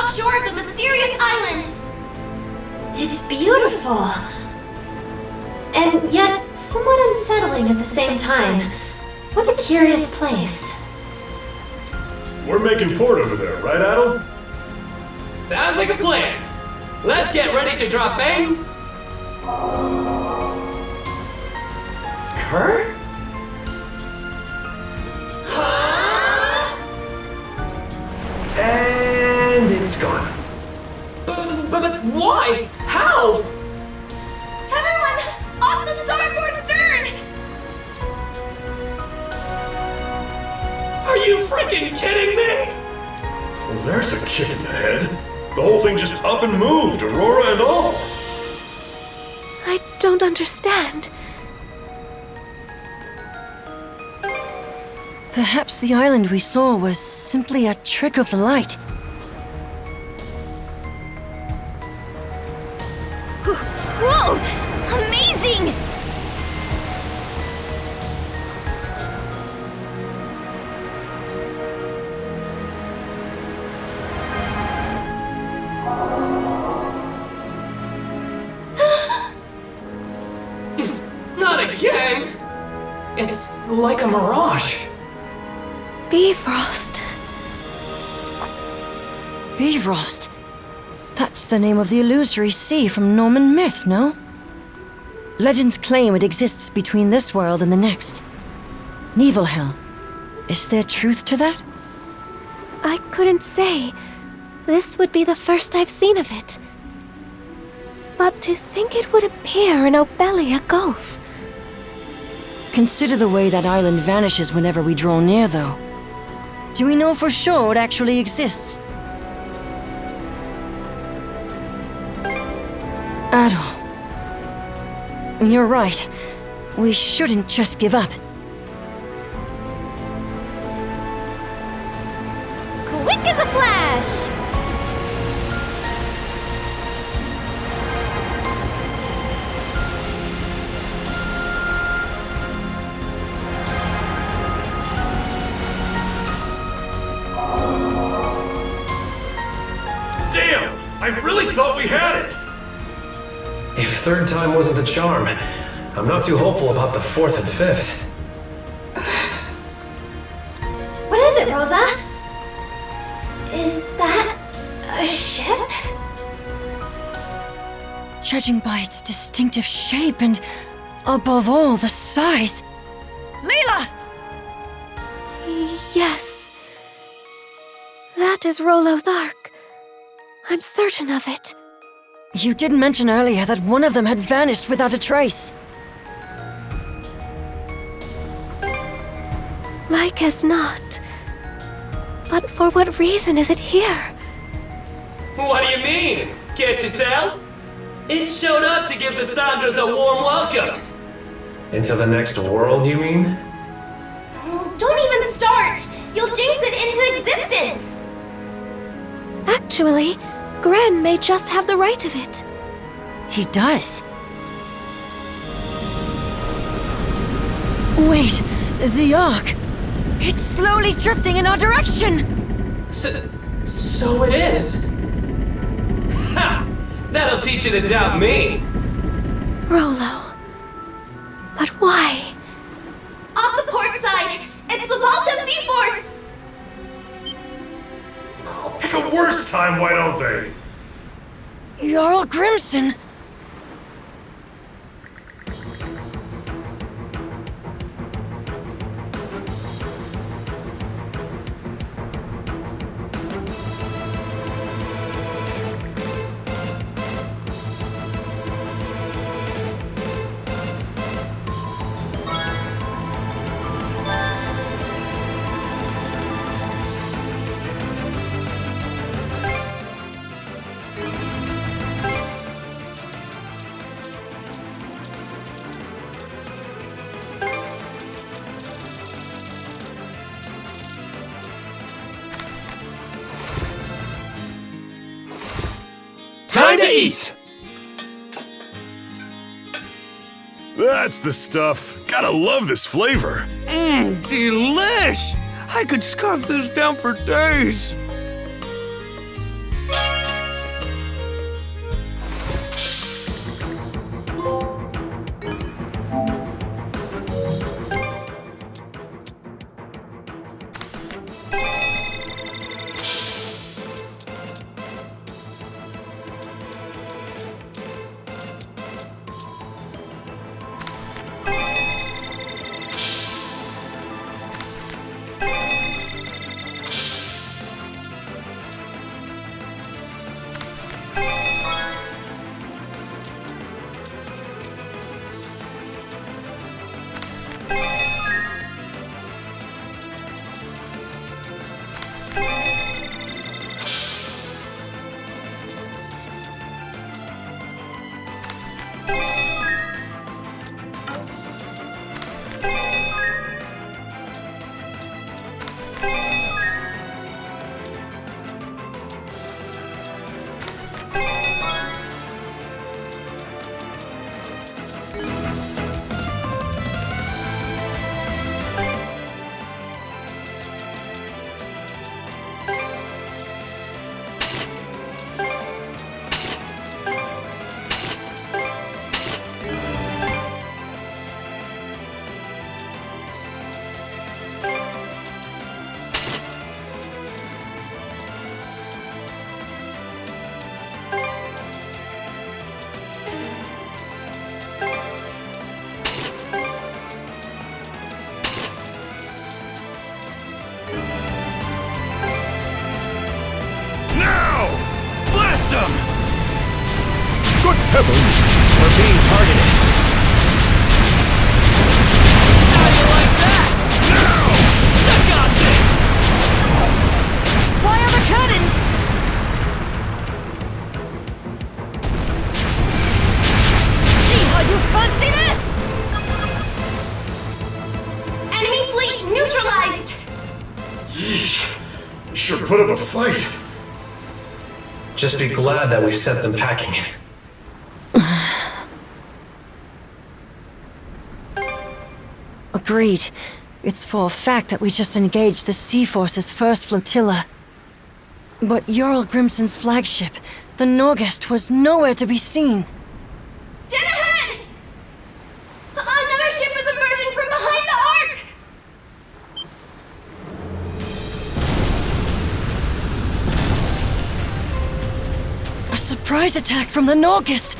offshore of the mysterious island. It's beautiful. And yet somewhat unsettling at the same time. What a curious place. We're making port over there, right, Adol? Sounds like a plan. Let's get ready to drop in. Her? Huh? And it's gone. But why? How? Everyone, off the starboard stern! Are you freaking kidding me? Well, there's a kick in the head. The whole thing just up and moved, Aurora and all. I don't understand. Perhaps the island we saw was simply a trick of the light. Whoa! Amazing! Not again! It's like a mirage. Bifrost. Bifrost. That's the name of the illusory sea from Norman myth, no? Legends claim it exists between this world and the next. Niflhel. Is there truth to that? I couldn't say. This would be the first I've seen of it. But to think it would appear in Obelia Gulf. Consider the way that island vanishes whenever we draw near, though. Do we know for sure it actually exists? Adol. You're right. We shouldn't just give up. Quick as a flash! Damn! I really thought we had it! If third time wasn't the charm, I'm not too hopeful about the fourth and fifth. What is it, Rosa? Is that a ship? Judging by its distinctive shape and, above all, the size. Leela! Yes. That is Rollo's Ark. I'm certain of it. You did mention earlier that one of them had vanished without a trace. Like as not. But for what reason is it here? What do you mean? Can't you tell? It showed up to give the Sandras a warm welcome. Into the next world, you mean? Oh, don't even start! You'll jinx it into existence! Actually, Gren may just have the right of it. He does. Wait, the Ark! It's slowly drifting in our direction! So it is. Ha! That'll teach you to doubt me. Rollo. But why? Off the port side! It's the Balta Sea Force! Pick a worse time, why don't they? Jarl Grimson! Time to eat! That's the stuff. Gotta love this flavor. Delish! I could scarf this down for days. Good heavens! We're being targeted. How do you like that? Now! Suck on this! Fire the cannons! See how you fancy this? Enemy fleet neutralized! Yeesh. You sure put up a fight. Just be glad that we sent them packing. Agreed. It's for a fact that we just engaged the Sea Force's first flotilla. But Jarl Grimson's flagship, the Norgest, was nowhere to be seen. Dead ahead! Another ship is emerging from behind the arc! A surprise attack from the Norgest!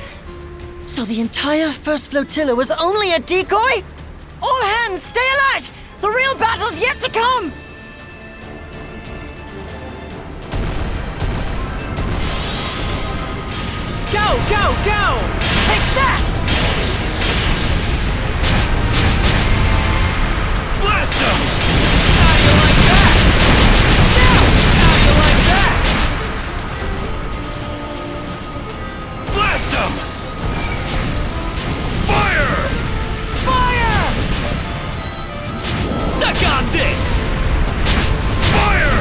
So the entire first flotilla was only a decoy? All hands, stay alert! The real battle's yet to come! Go, go, go! Take that! Blast him! How do you like that? Now! How do you like that? Blast him! Fire! Fire! Suck on this! Fire!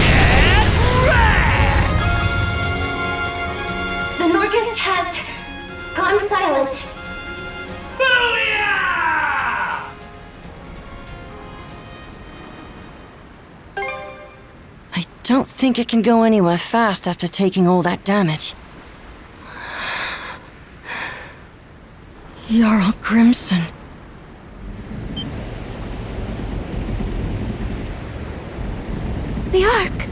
Get wrecked! The Norgest has gone silent. Booyah! I don't think it can go anywhere fast after taking all that damage. Jarl Grimson. The Ark!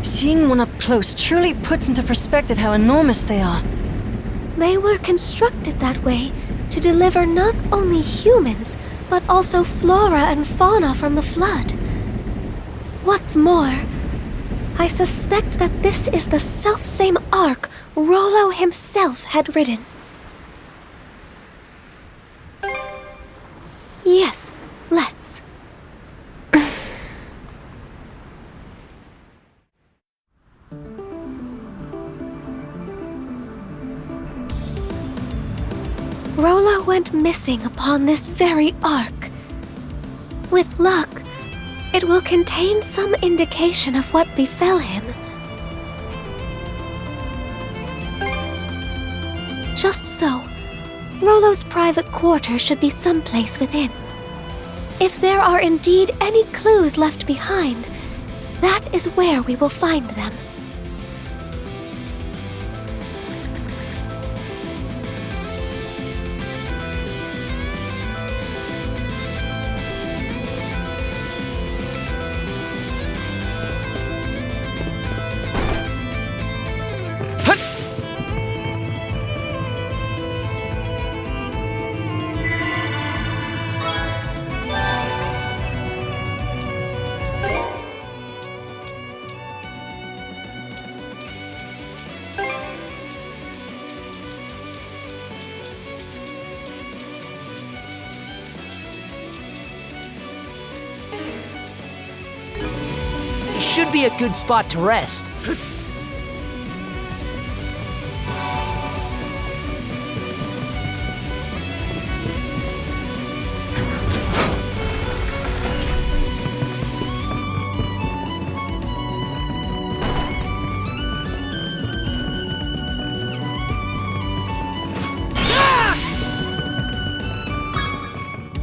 Seeing one up close truly puts into perspective how enormous they are. They were constructed that way to deliver not only humans, but also flora and fauna from the flood. What's more, I suspect that this is the selfsame Ark Rollo himself had ridden. Yes, let's. Rollo went missing upon this very Ark. With luck, it will contain some indication of what befell him. Just so, Rollo's private quarters should be someplace within. If there are indeed any clues left behind, that is where we will find them. Should be a good spot to rest.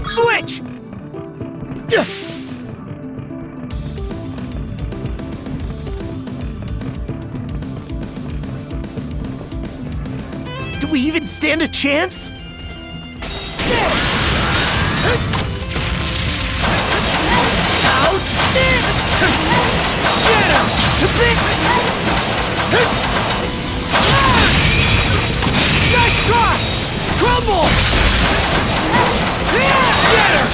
Switch! Do we even stand a chance? Out! Shadow! Nice try! Crumble! Shatter!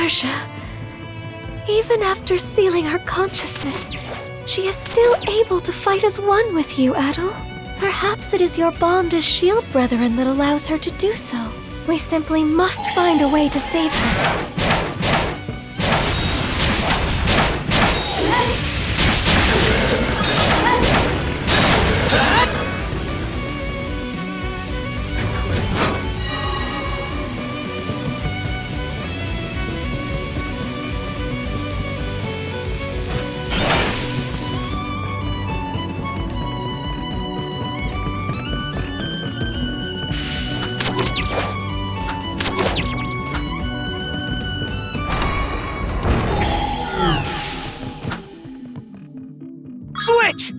Karja. Even after sealing her consciousness, she is still able to fight as one with you, Adol. Perhaps it is your bond as shield brethren that allows her to do so. We simply must find a way to save her. Switch!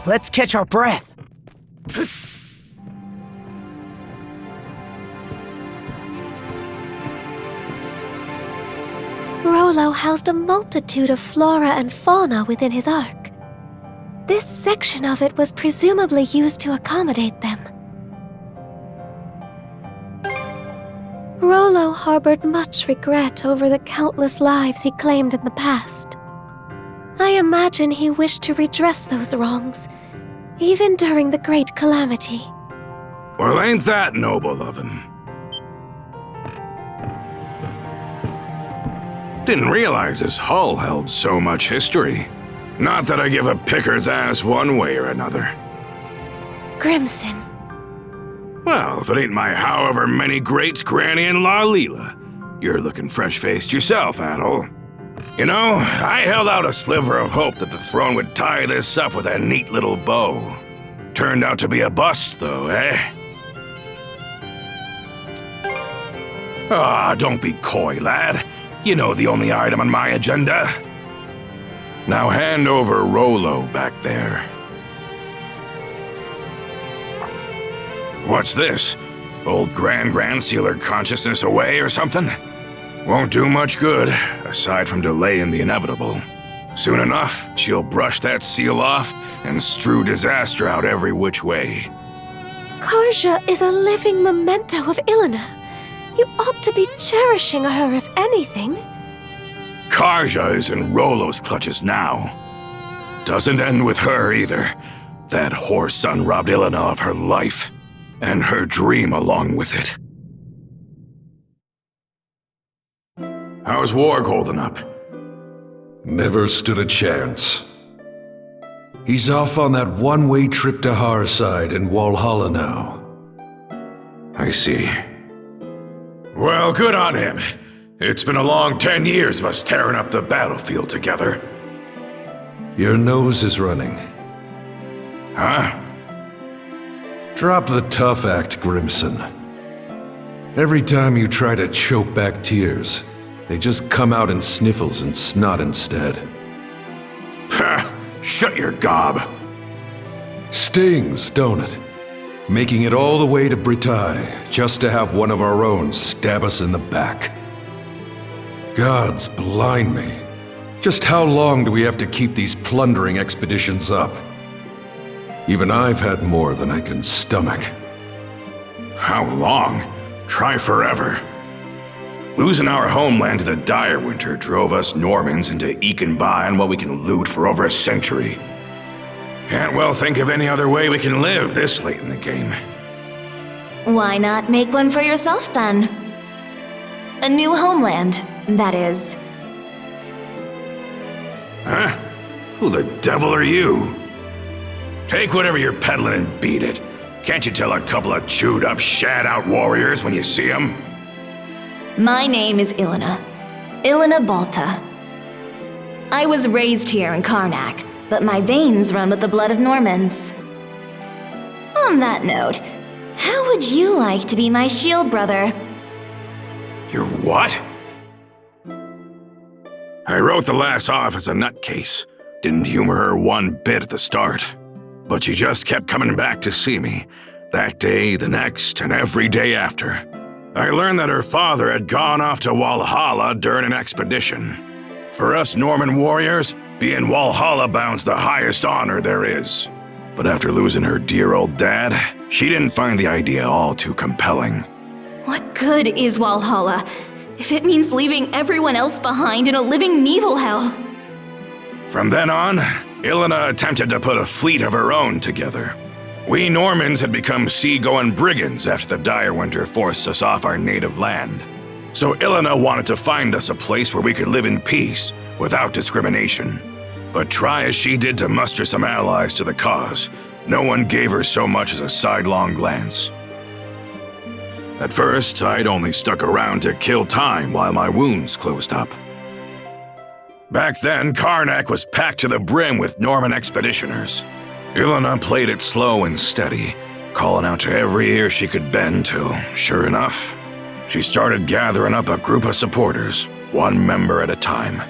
Let's catch our breath. Rollo housed a multitude of flora and fauna within his ark. This section of it was presumably used to accommodate them. Rollo harbored much regret over the countless lives he claimed in the past. I imagine he wished to redress those wrongs, even during the Great Calamity. Well, ain't that noble of him? Didn't realize his hull held so much history. Not that I give a picker's ass one way or another. GRIMSON. Well, if it ain't my however many greats, Granny and La Leela. You're looking fresh-faced yourself, Adol. You know, I held out a sliver of hope that the throne would tie this up with a neat little bow. Turned out to be a bust, though, eh? Ah, don't be coy, lad. You know the only item on my agenda. Now hand over Rollo back there. What's this? Old Grand sealed her consciousness away or something? Won't do much good, aside from delaying the inevitable. Soon enough, she'll brush that seal off and strew disaster out every which way. Karja is a living memento of Ilona. You ought to be cherishing her, if anything. Karja is in Rollo's clutches now. Doesn't end with her either. That whore son robbed Ilona of her life, and her dream along with it. How's Warg holding up? Never stood a chance. He's off on that one-way trip to Harside in Walhalla now. I see. Well, good on him. It's been a long 10 years of us tearing up the battlefield together. Your nose is running. Huh? Drop the tough act, GRIMSON. Every time you try to choke back tears, they just come out in sniffles and snot instead. Pah! Shut your gob! Stings, don't it? Making it all the way to Britae, just to have one of our own stab us in the back. Gods blind me. Just how long do we have to keep these plundering expeditions up? Even I've had more than I can stomach. How long? Try forever. Losing our homeland to the dire winter drove us Normans into eking by on what we can loot for over a century. Can't well think of any other way we can live this late in the game. Why not make one for yourself then? A new homeland, that is. Huh? Who the devil are you? Take whatever you're peddling and beat it. Can't you tell a couple of chewed-up, shat-out warriors when you see them? My name is Ilona. Ilona Balta. I was raised here in Karnak, but my veins run with the blood of Normans. On that note, how would you like to be my shield brother? You're what? I wrote the lass off as a nutcase. Didn't humor her one bit at the start. But she just kept coming back to see me. That day, the next, and every day after. I learned that her father had gone off to Walhalla during an expedition. For us Norman warriors, being Walhalla bound's the highest honor there is. But after losing her dear old dad, she didn't find the idea all too compelling. What good is Walhalla if it means leaving everyone else behind in a living Niflhel? From then on, Ilona attempted to put a fleet of her own together. We Normans had become sea-going brigands after the dire winter forced us off our native land. So Ilona wanted to find us a place where we could live in peace, without discrimination. But try as she did to muster some allies to the cause, no one gave her so much as a sidelong glance. At first, I'd only stuck around to kill time while my wounds closed up. Back then, Karnak was packed to the brim with Norman expeditioners. Ilona played it slow and steady, calling out to every ear she could bend till, sure enough, she started gathering up a group of supporters, one member at a time.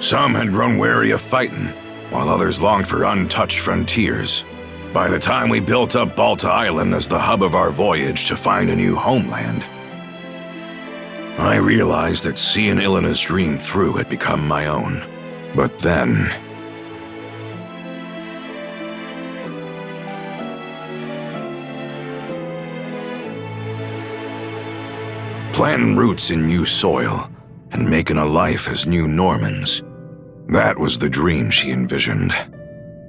Some had grown weary of fighting, while others longed for untouched frontiers. By the time we built up Balta Island as the hub of our voyage to find a new homeland, I realized that seeing Ilena's dream through had become my own. But then... planting roots in new soil and making a life as new Normans. That was the dream she envisioned.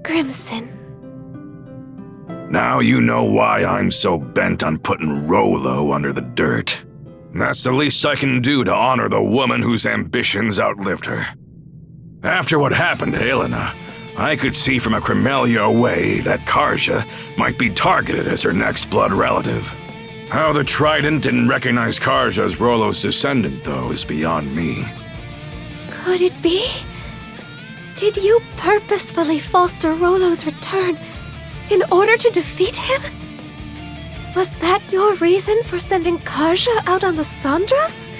GRIMSON. Now you know why I'm so bent on putting Rolo under the dirt. That's the least I can do to honor the woman whose ambitions outlived her. After what happened to Ilena, I could see from a Cremelia away that Karja might be targeted as her next blood relative. How the Trident didn't recognize Karja as Rolo's descendant, though, is beyond me. Could it be? Did you purposefully foster Rolo's return in order to defeat him? Was that your reason for sending Karja out on the Sandras?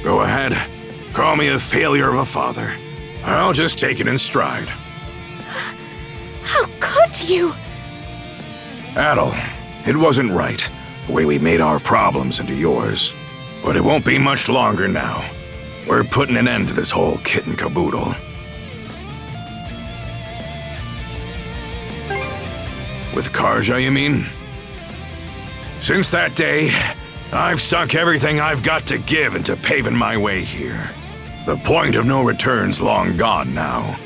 Go ahead. Call me a failure of a father. I'll just take it in stride. How could you? Adol, it wasn't right, the way we made our problems into yours. But it won't be much longer now. We're putting an end to this whole kit and caboodle. With Karja, you mean? Since that day, I've sunk everything I've got to give into paving my way here. The point of no return's long gone now.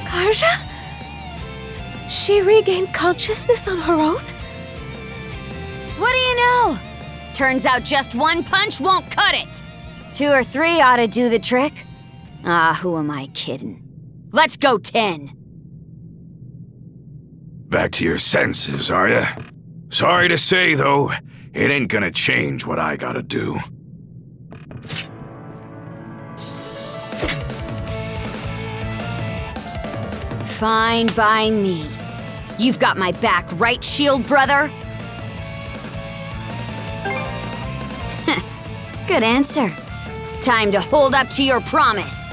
Karja? She regained consciousness on her own? What do you know? Turns out just one punch won't cut it. 2 or 3 ought to do the trick. Ah, who am I kidding? Let's go 10. Back to your senses, are ya? Sorry to say, though, it ain't gonna change what I gotta do. Fine by me. You've got my back, right, shield brother? Good answer. Time to hold up to your promise.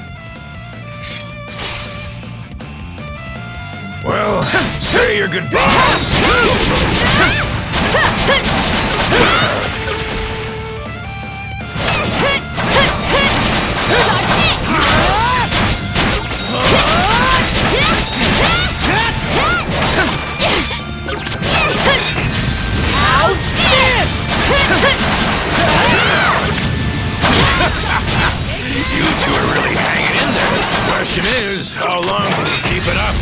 Well, say your goodbyes. You two are really hanging in there. Question is, how long can you keep it up?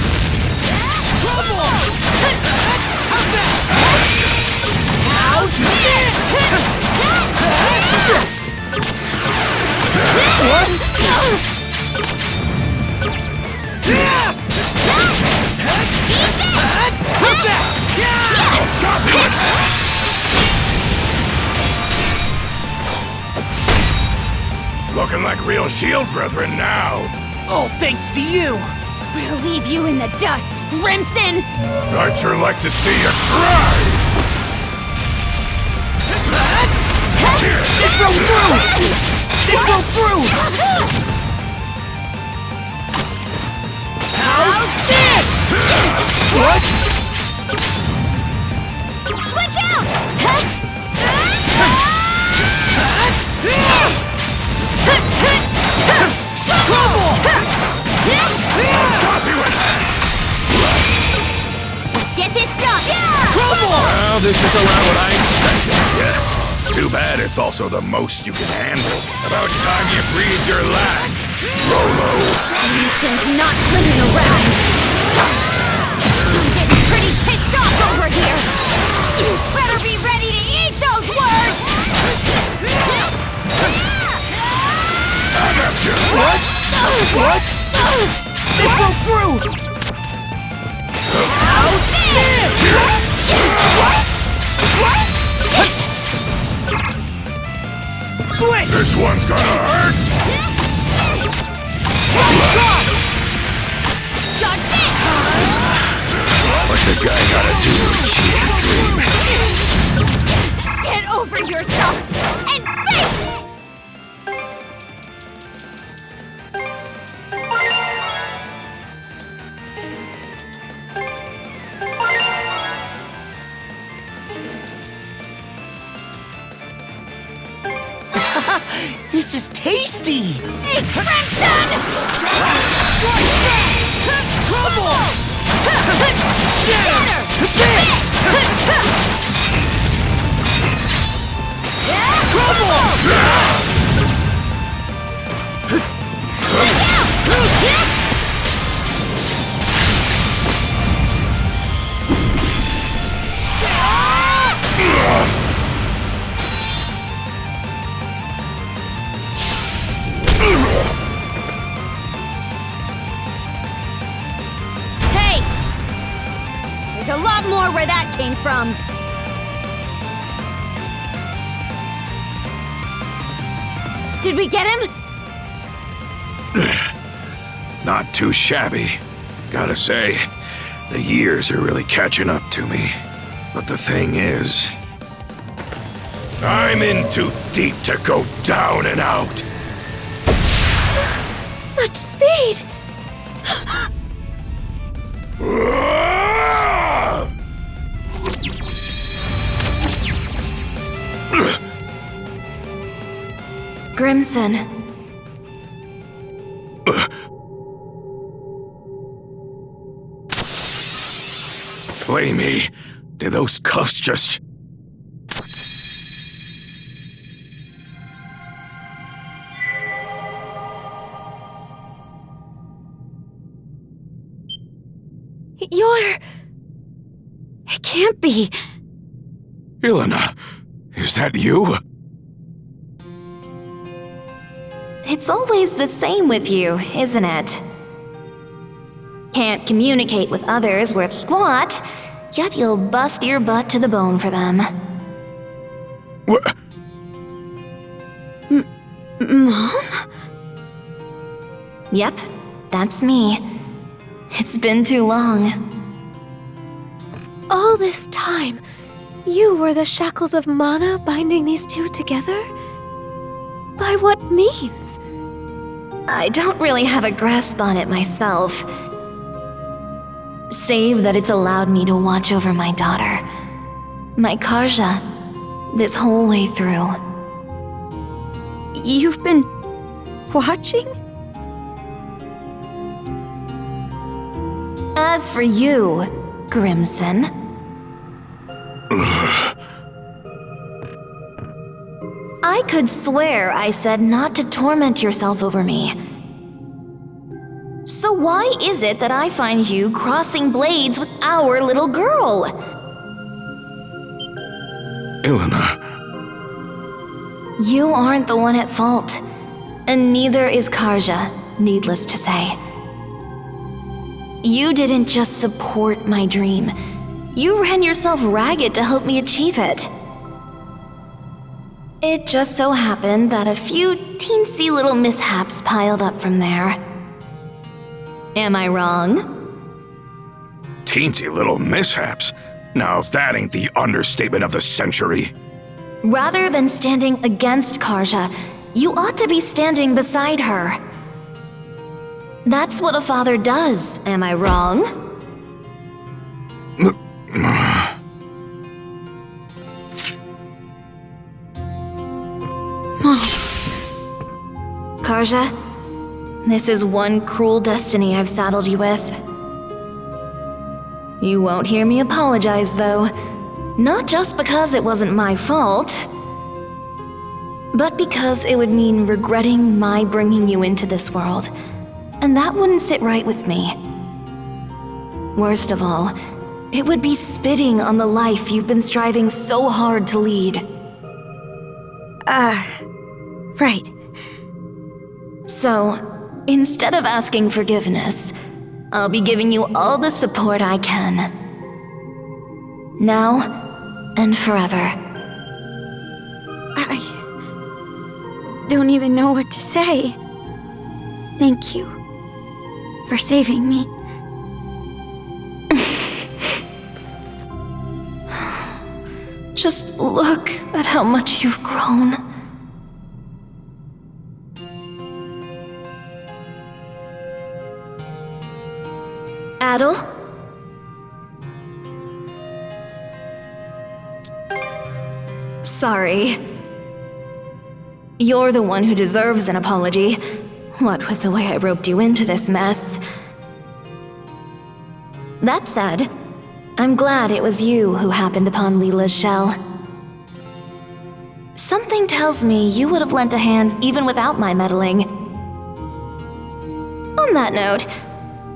Looking like real shield brethren now. All thanks to you. We'll leave you in the dust, GRIMSON! I'd sure like to see you try! This goes through! This goes through! How's this? What? Switch out! Let's get this done! Well, this is around what I expected. Yeah. Too bad it's also the most you can handle. About time you breathed your last, Rolo. GRIMSON's not playing around. I'm getting pretty pissed off over here. You better be ready to eat those words! I got you. What? What? This goes through! How's this? What? Switch! This one's gonna hurt. Dodge this! What's a guy gotta do to achieve a dream? Get over your This is tasty! Hey, Crimson! Trouble! Shatter! Hey! There's a lot more where that came from. Did we get him? Not too shabby. Gotta say, the years are really catching up to me. But the thing is, I'm in too deep to go down and out. Such speed! GRIMSON. Flamey, did those cuffs just... It can't be. Ilona, is that you? It's always the same with you, isn't it? Can't communicate with others worth squat, yet you'll bust your butt to the bone for them. What? Mom? Yep, that's me. It's been too long. All this time, you were the shackles of mana binding these two together? By what means? I don't really have a grasp on it myself. Save that it's allowed me to watch over my daughter, my Karja, this whole way through. You've been watching? As for you, GRIMSON, I could swear I said not to torment yourself over me. So why is it that I find you crossing blades with our little girl? Ilona. You aren't the one at fault, and neither is Karja, needless to say. You didn't just support my dream. You ran yourself ragged to help me achieve it. It just so happened that a few teensy little mishaps piled up from there. Am I wrong? Teensy little mishaps? Now, if that ain't the understatement of the century. Rather than standing against Karja, you ought to be standing beside her. That's what a father does, am I wrong? Karja, this is one cruel destiny I've saddled you with. You won't hear me apologize, though. Not just because it wasn't my fault, but because it would mean regretting my bringing you into this world, and that wouldn't sit right with me. Worst of all, it would be spitting on the life you've been striving so hard to lead. Right. So, instead of asking forgiveness, I'll be giving you all the support I can. Now and forever. I don't even know what to say. Thank you for saving me. Just look at how much you've grown. Adol? Sorry. You're the one who deserves an apology. What with the way I roped you into this mess. That said, I'm glad it was you who happened upon Leela's shell. Something tells me you would have lent a hand even without my meddling. On that note,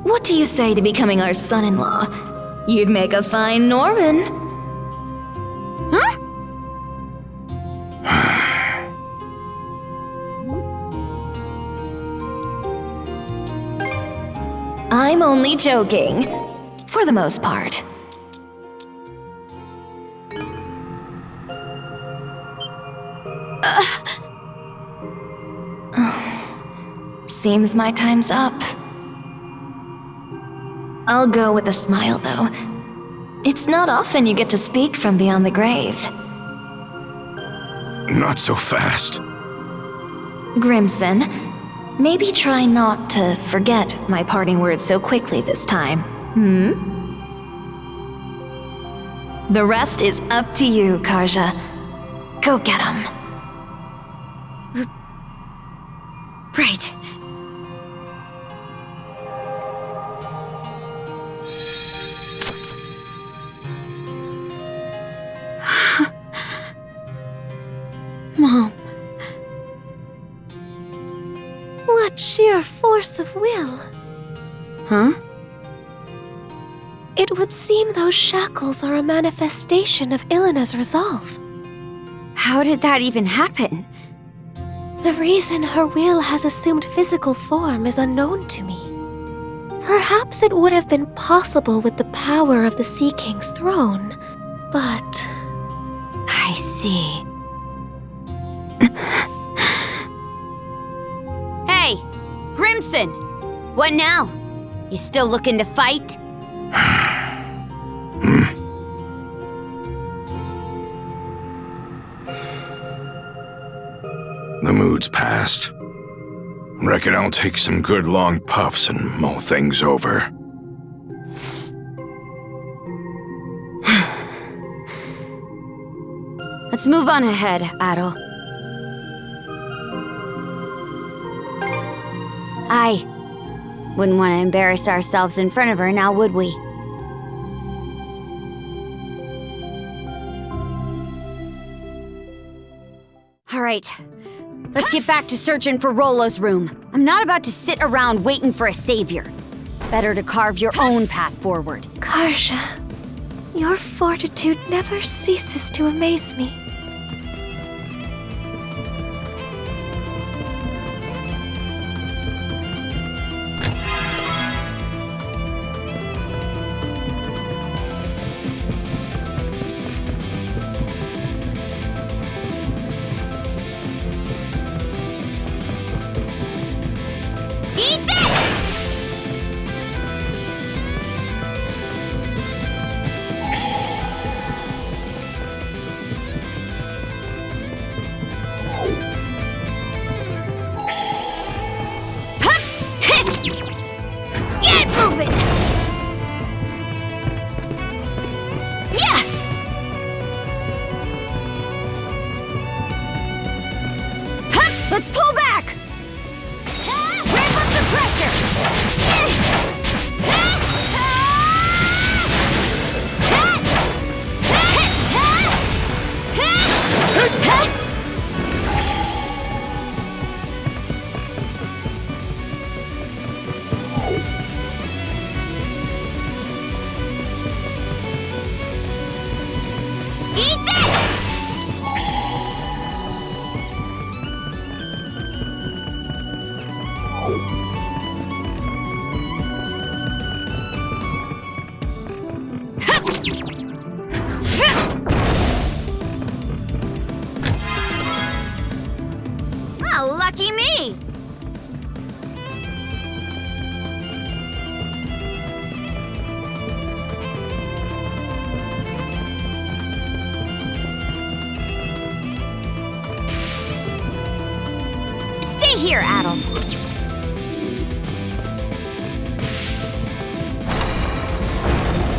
what do you say to becoming our son-in-law? You'd make a fine Norman. Huh? I'm only joking. For the most part. Seems my time's up. I'll go with a smile, though. It's not often you get to speak from beyond the grave. Not so fast. Grimson, maybe try not to forget my parting words so quickly this time. The rest is up to you, Karja. Go get him. Right. Mom. What sheer force of will. Huh? It would seem those shackles are a manifestation of Ilena's resolve. How did that even happen? The reason her will has assumed physical form is unknown to me. Perhaps it would have been possible with the power of the Sea King's throne, but... I see. Hey, Grimson! What now? You still looking to fight? The mood's past. Reckon I'll take some good long puffs and mull things over. Let's move on ahead, Adol. Aye. Wouldn't want to embarrass ourselves in front of her now, would we? All right. Let's get back to searching for Rollo's room. I'm not about to sit around waiting for a savior. Better to carve your own path forward. Karja, your fortitude never ceases to amaze me. Eat this! Get moving! Yeah! Let's pull back! Ramp up the pressure! Eat this! Oh, lucky me! Stay here, Adol.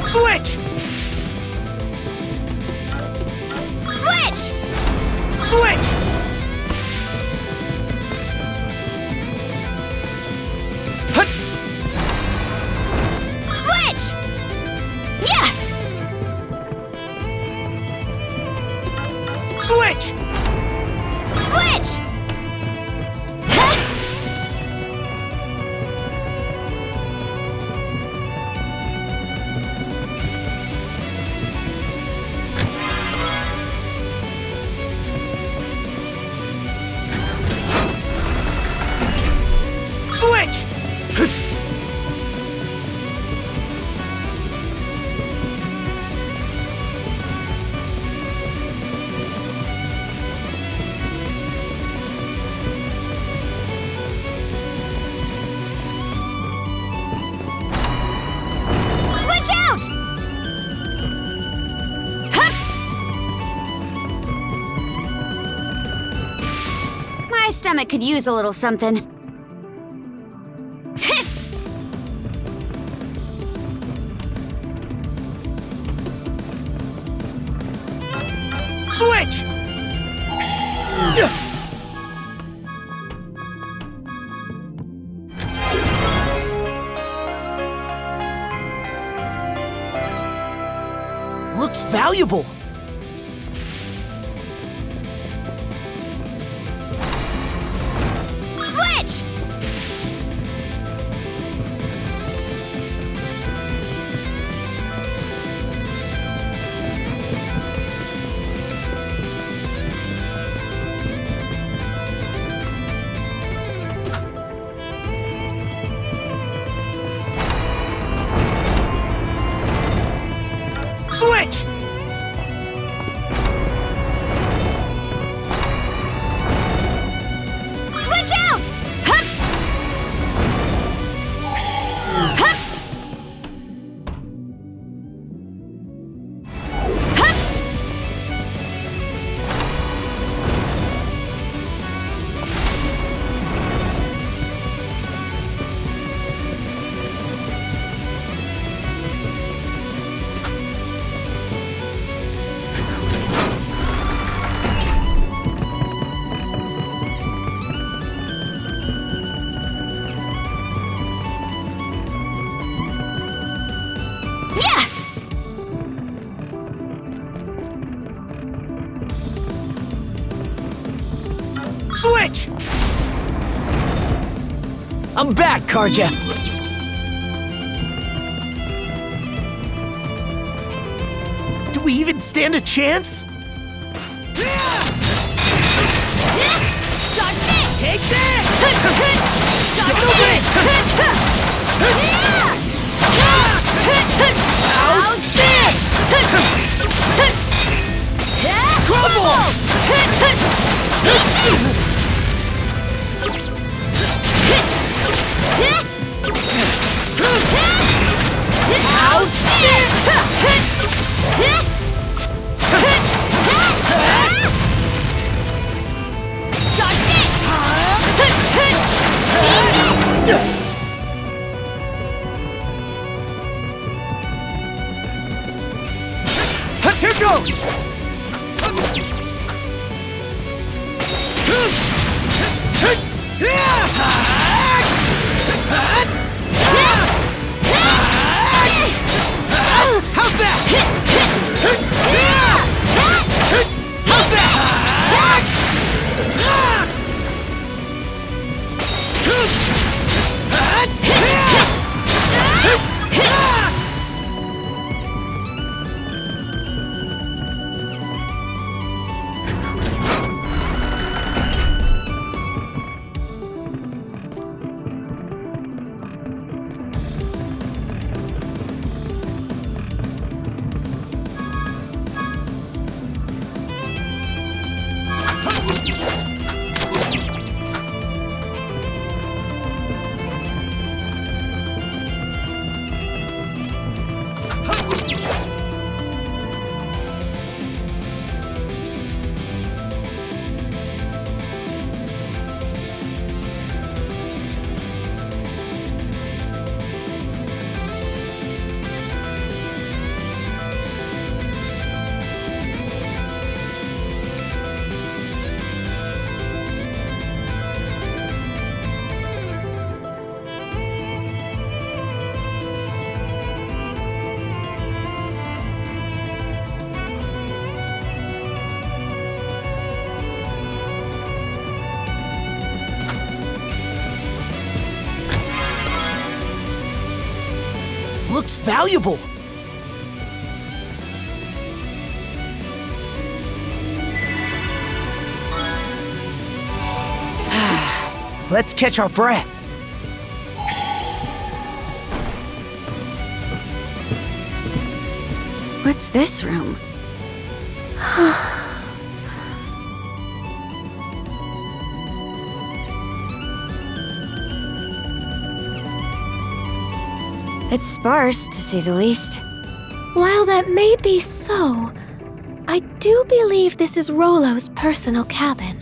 Switch! Switch! Switch! Switch! Switch out! Hup! My stomach could use a little something. Switch! Looks valuable. Switch! Switch! Switch out! Hup! Hup! Hup! Yeah! Switch! I'm back, Karja. Do we even stand a chance? Take that! Get away! How's this? Crumble! How's Here goes! How's that? How's that? Looks valuable. Let's catch our breath. What's this room? It's sparse, to say the least. While that may be so, I do believe this is Rollo's personal cabin.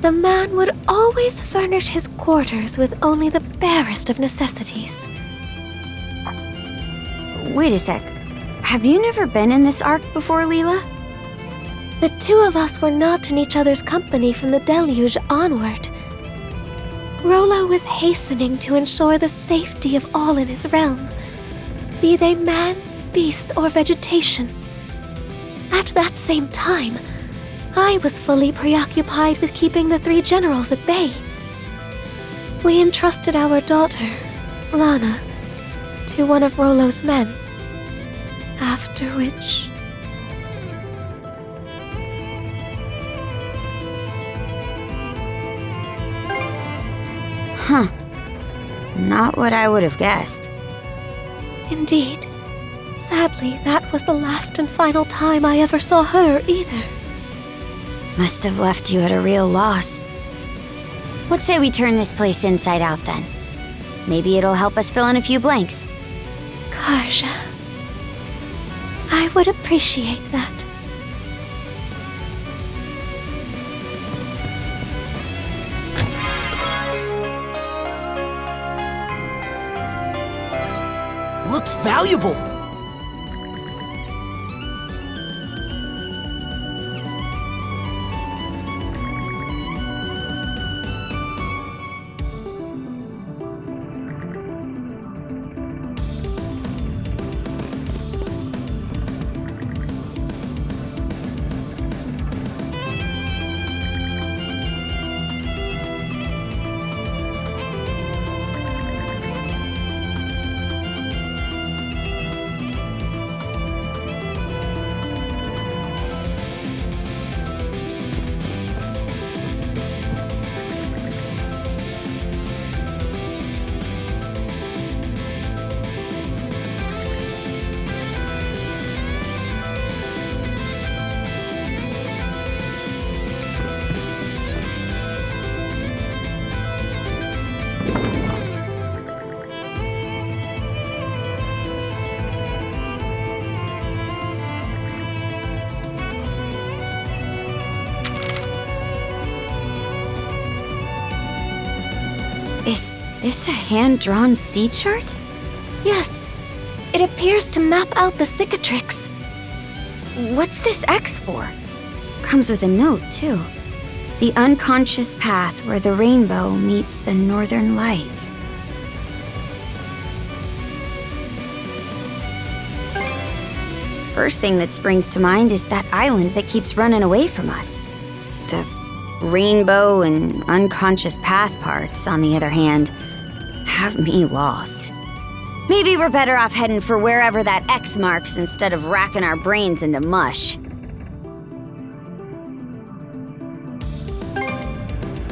The man would always furnish his quarters with only the barest of necessities. Wait a sec. Have you never been in this ark before, Leela? The two of us were not in each other's company from the deluge onward. Rollo was hastening to ensure the safety of all in his realm, be they man, beast, or vegetation. At that same time, I was fully preoccupied with keeping the three generals at bay. We entrusted our daughter, Lana, to one of Rollo's men, after which... Huh. Not what I would have guessed. Indeed. Sadly, that was the last and final time I ever saw her either. Must have left you at a real loss. What say we turn this place inside out then? Maybe it'll help us fill in a few blanks. Karja. I would appreciate that. Looks valuable. Is this a hand-drawn sea chart? Yes. It appears to map out the cicatrix. What's this X for? Comes with a note, too. The unconscious path where the rainbow meets the northern lights. First thing that springs to mind is that island that keeps running away from us. The rainbow and unconscious path parts, on the other hand, have me lost. Maybe we're better off heading for wherever that X marks instead of racking our brains into mush.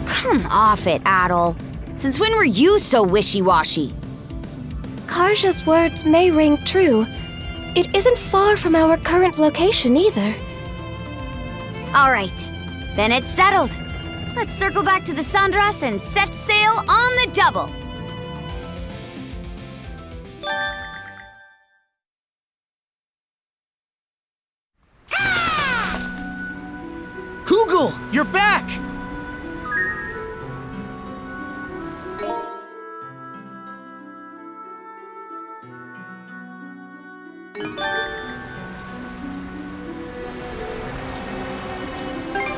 Come off it, Adol. Since when were you so wishy-washy? Karja's words may ring true. It isn't far from our current location either. All right, then it's settled. Let's circle back to the Sandras and set sail on the double. Hugel, you're back!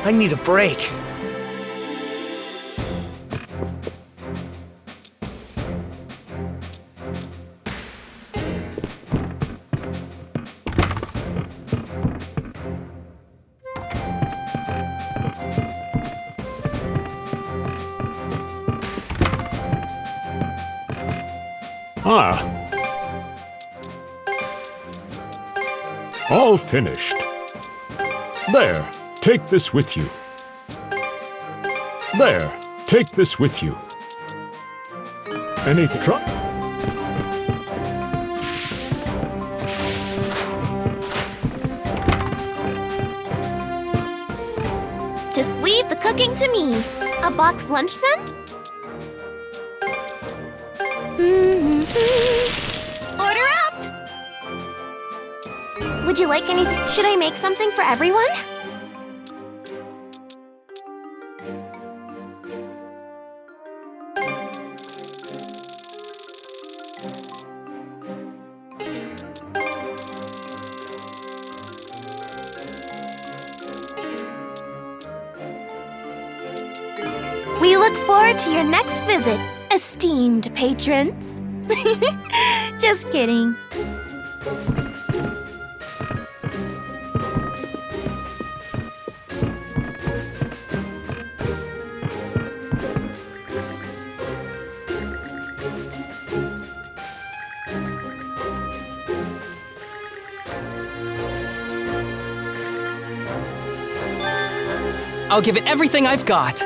I need a break. All finished. There, take this with you. There, take this with you. Anything? Leave the cooking to me. A box lunch then? Order up! Would you like anything? Should I make something for everyone? We look forward to your next visit, esteemed patrons. Just kidding. I'll give it everything I've got.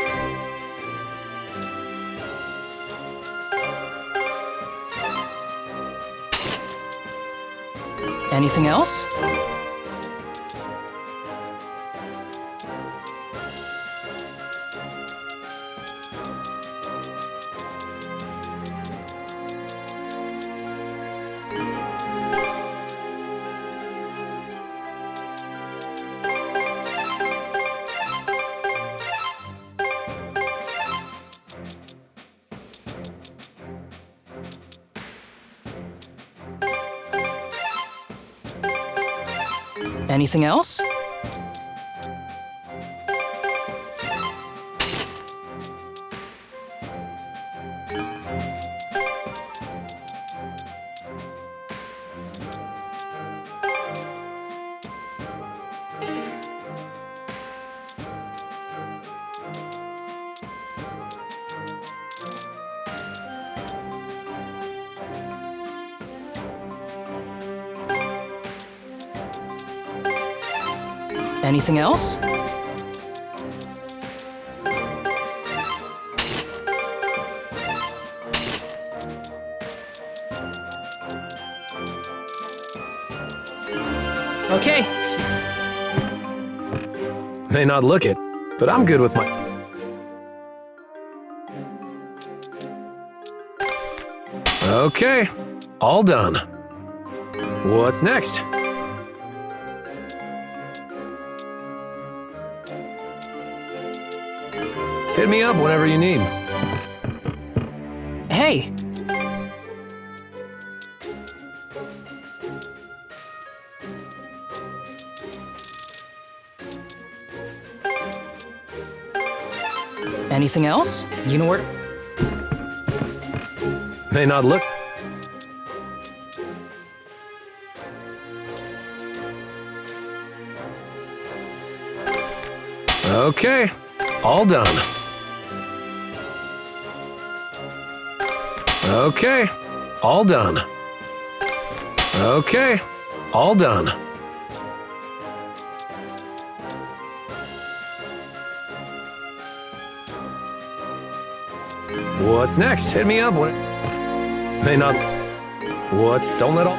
Anything else? Anything else? Anything else? Okay. May not look it, but I'm good with my... Okay, all done. What's next? Hit me up whenever you need. Hey! Anything else? You know where... May not look... Okay, all done. Okay, all done. Okay, all done. What's next? Hit me up when... May not... What's... Don't let all...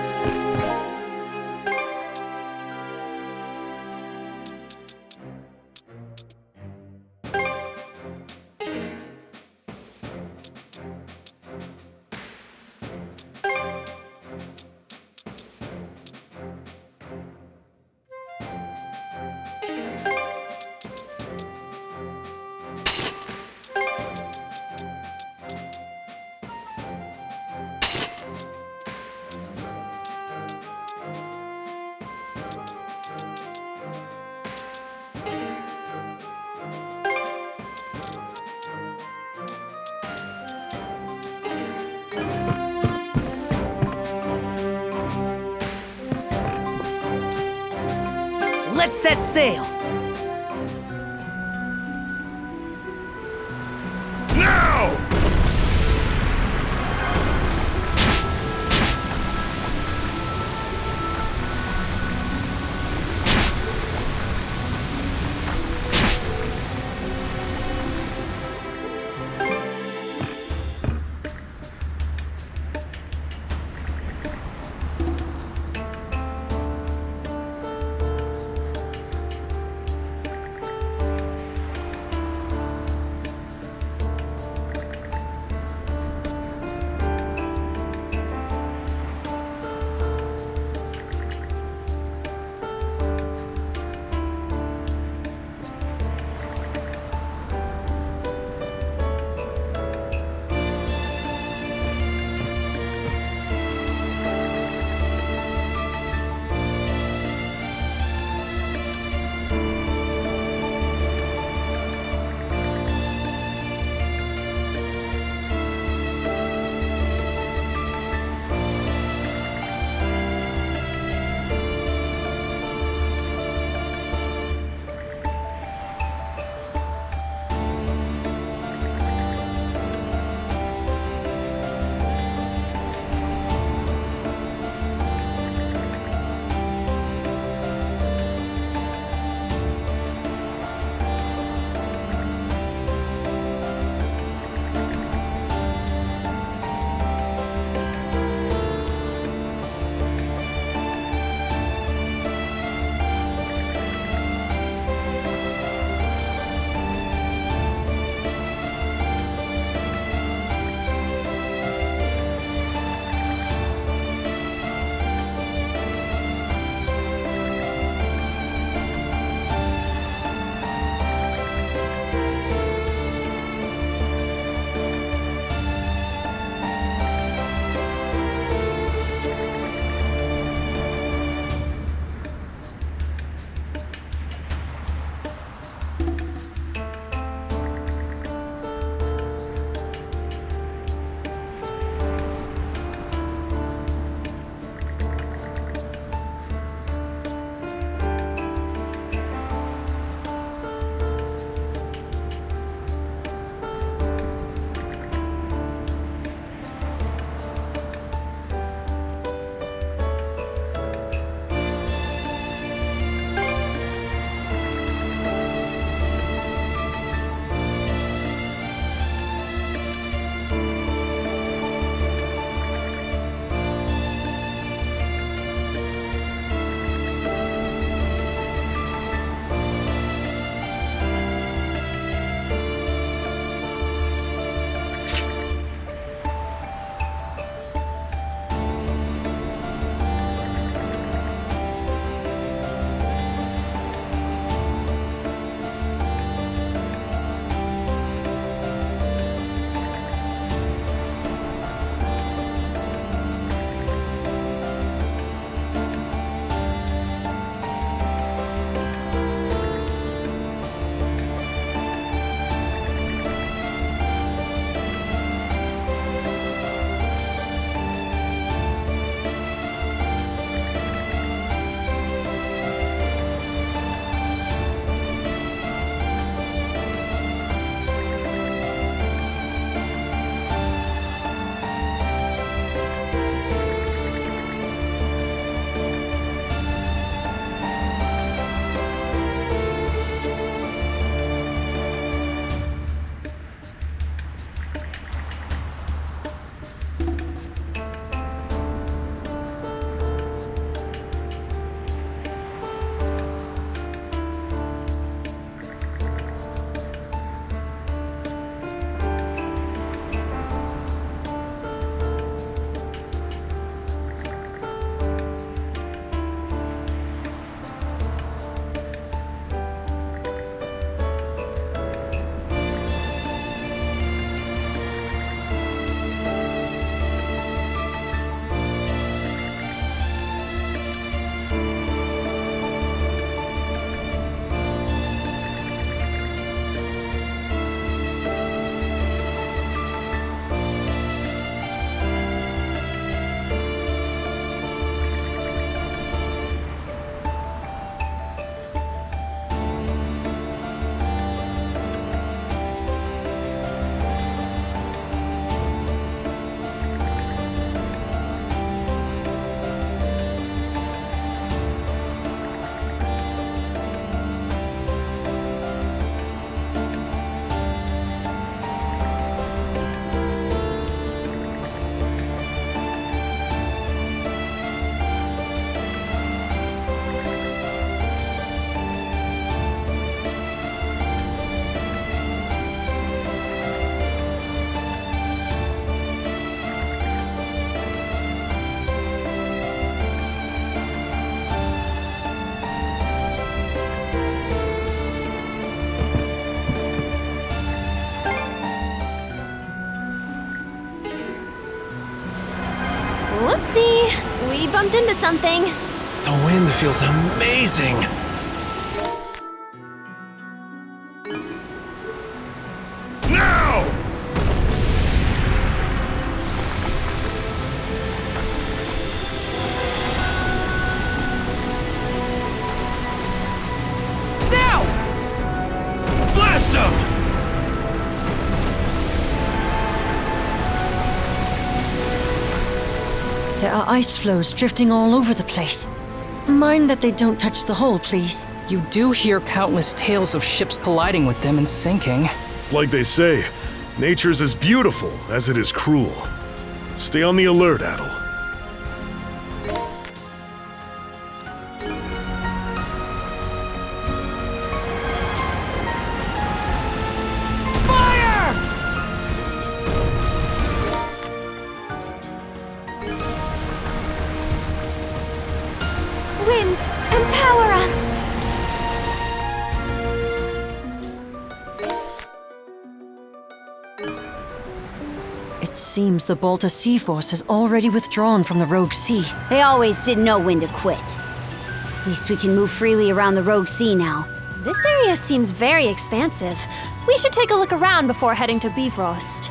Let's set sail! Now! Whoopsie! We bumped into something. The wind feels amazing. Now! Now! Blast him! There are ice floes drifting all over the place. Mind that they don't touch the hull, please. You do hear countless tales of ships colliding with them and sinking. It's like they say, nature's as beautiful as it is cruel. Stay on the alert, Adol. Winds, empower us! It seems the Balta Sea Force has already withdrawn from the Rogue Sea. They always did know when to quit. At least we can move freely around the Rogue Sea now. This area seems very expansive. We should take a look around before heading to Bifrost.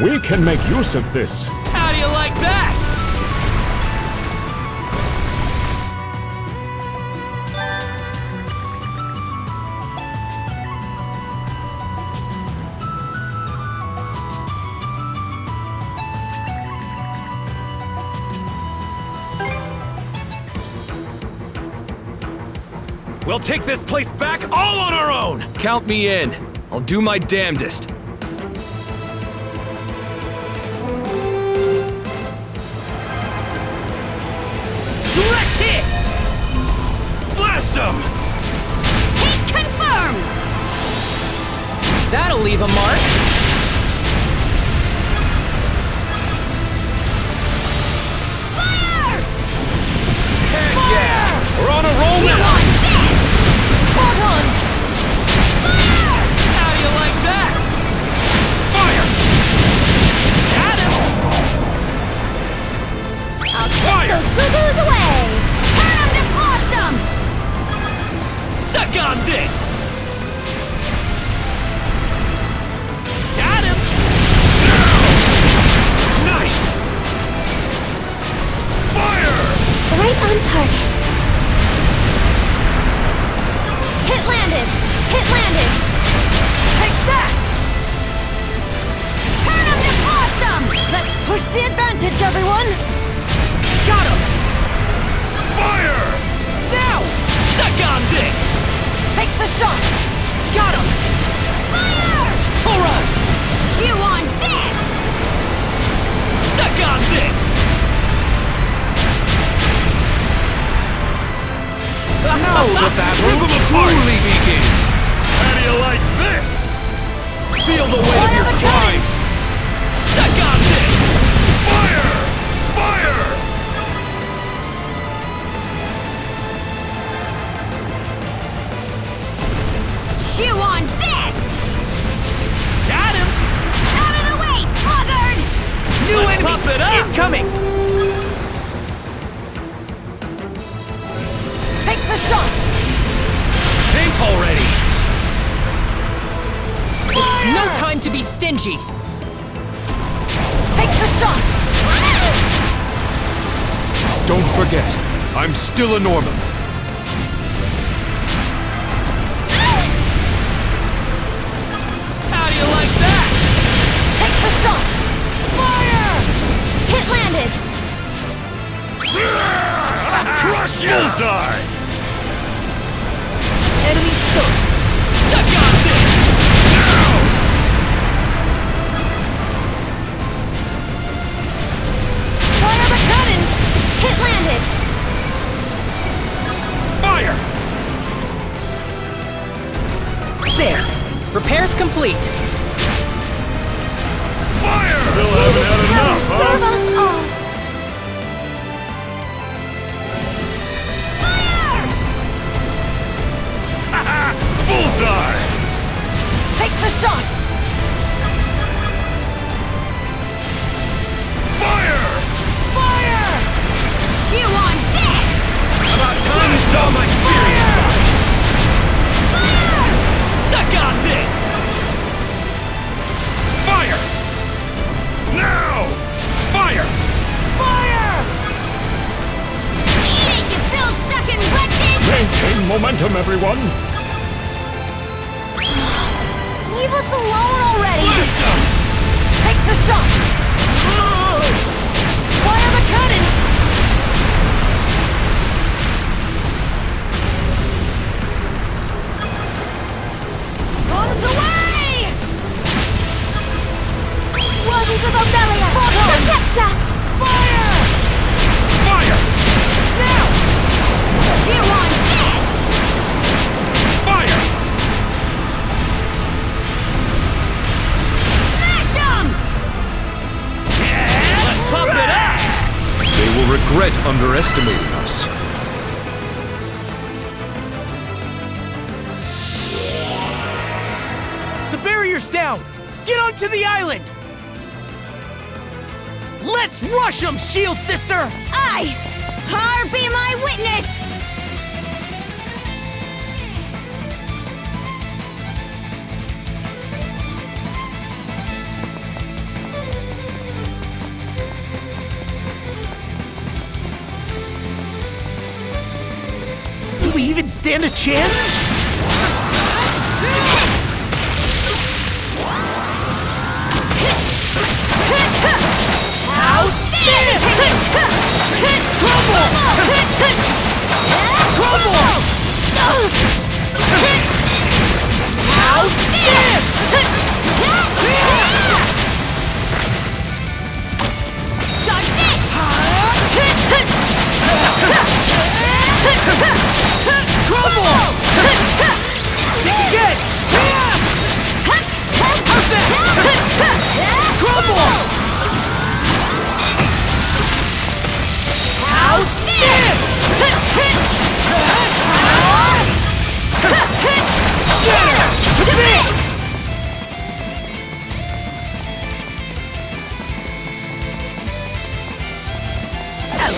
We can make use of this. How do you like that? We'll take this place back all on our own! Count me in. I'll do my damnedest. Direct hit! Blast him! Hit confirmed! That'll leave a mark. Fire! Heck yeah! We're on a roll You now! want this? Spot on! Fire! How do you like that? Fire! Got him! I'll kiss those boo-boos away! Turn them to awesome! Suck on this! Got him! Nice! Fire! Right on target. Hit landed! Hit landed! Take that! Turn them to awesome! Let's push the advantage, everyone! Got him! Fire! Now! Suck on this! Take the shot! Got him! Fire! Hurrah! Chew on this! Suck on this! Now the battle truly begins! How do you like this? Feel the weight of your crimes! Suck on this! Fire! Fire! Chew on this! Got him! Out of the way, sluggard! New Let's pump enemies it up. incoming! Take the shot! Sink already! This is no time to be stingy! Take the shot! Don't forget, I'm still a Norman. How do you like that? Take the shot! Fire! Hit landed! Crush you! Bullseye! Enemy soaked! Suck on this! Now! Fire the cannons! Hit landed! Fire! There! Repairs complete! Fire! Still haven't had enough, Serve huh? us all! Bullseye! Bullseye! Take the shot! Fire! Fire! Chew on this! About time you saw my serious side! Fire! Suck on this! Fire! Now! Fire! Fire! Eat it, you bill-sucking wretches! Maintain momentum, everyone! Leave us alone already! Blast 'em! Take the shot! Fire the cannons! Bombs away! Waters of Obelia! Protect us! Fire! Fire! Now! Chew on this! Fire! Smash 'em! Let's pump it up! They will regret underestimating us. The barrier's down! Get onto the island! Let's rush them, Shield Sister! Aye! Har be my witness! Do we even stand a chance?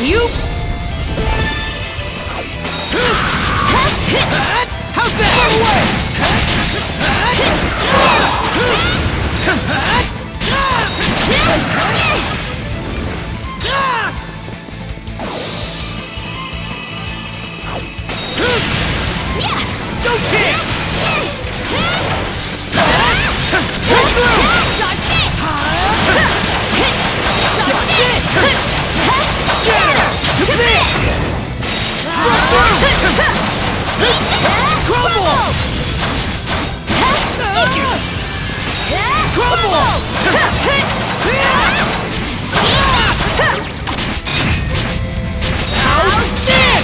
You? How's that? Run away! No chance!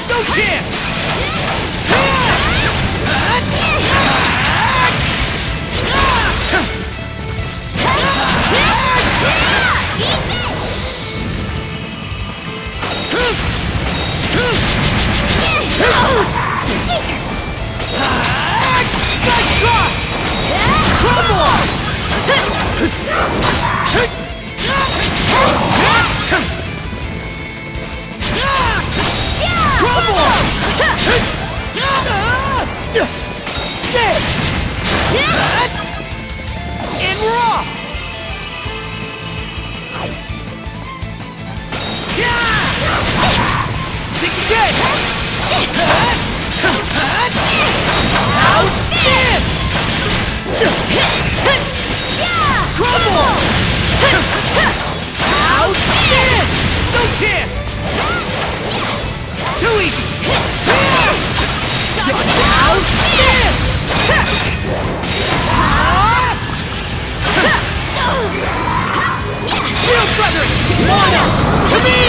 No chance! And raw! Think again! How's this? Crumble! How's this? No chance! Too easy! How's this? Shield Brethren! Mana! To me!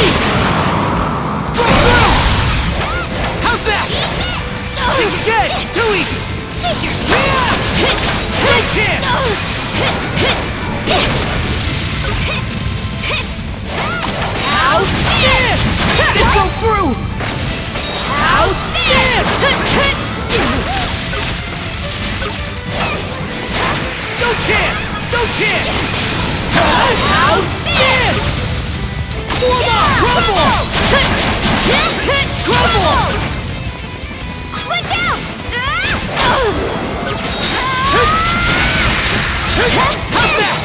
Break through! How's that? Think again! Too easy! No chance! How's this? Crumble! Crumble! Switch out! How's that?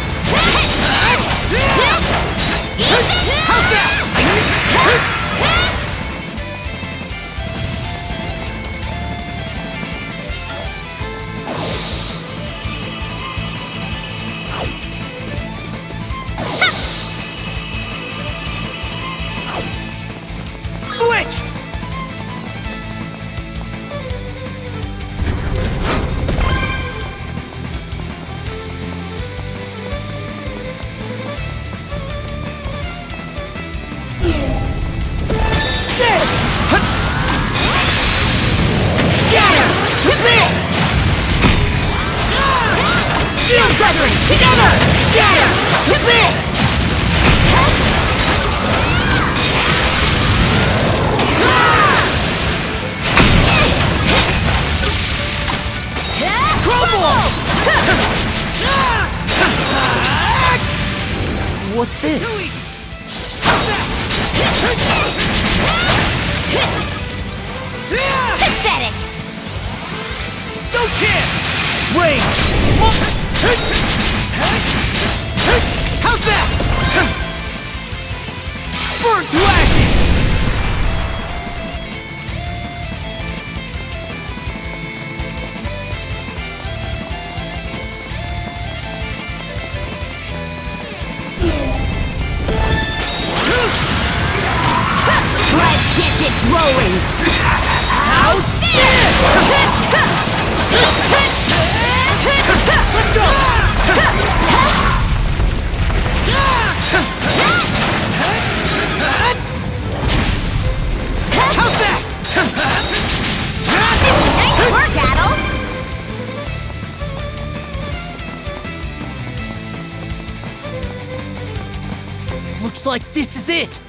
How's that? Switch! Shatter! To bits! Shield Brethren, together! Shatter! To bits! What's this? Pathetic! No chance! Wait! How's that? Burn to ashes! Let's get this rolling! How's this? Let's go! How's that? Nice work, Adol! Looks like this is it!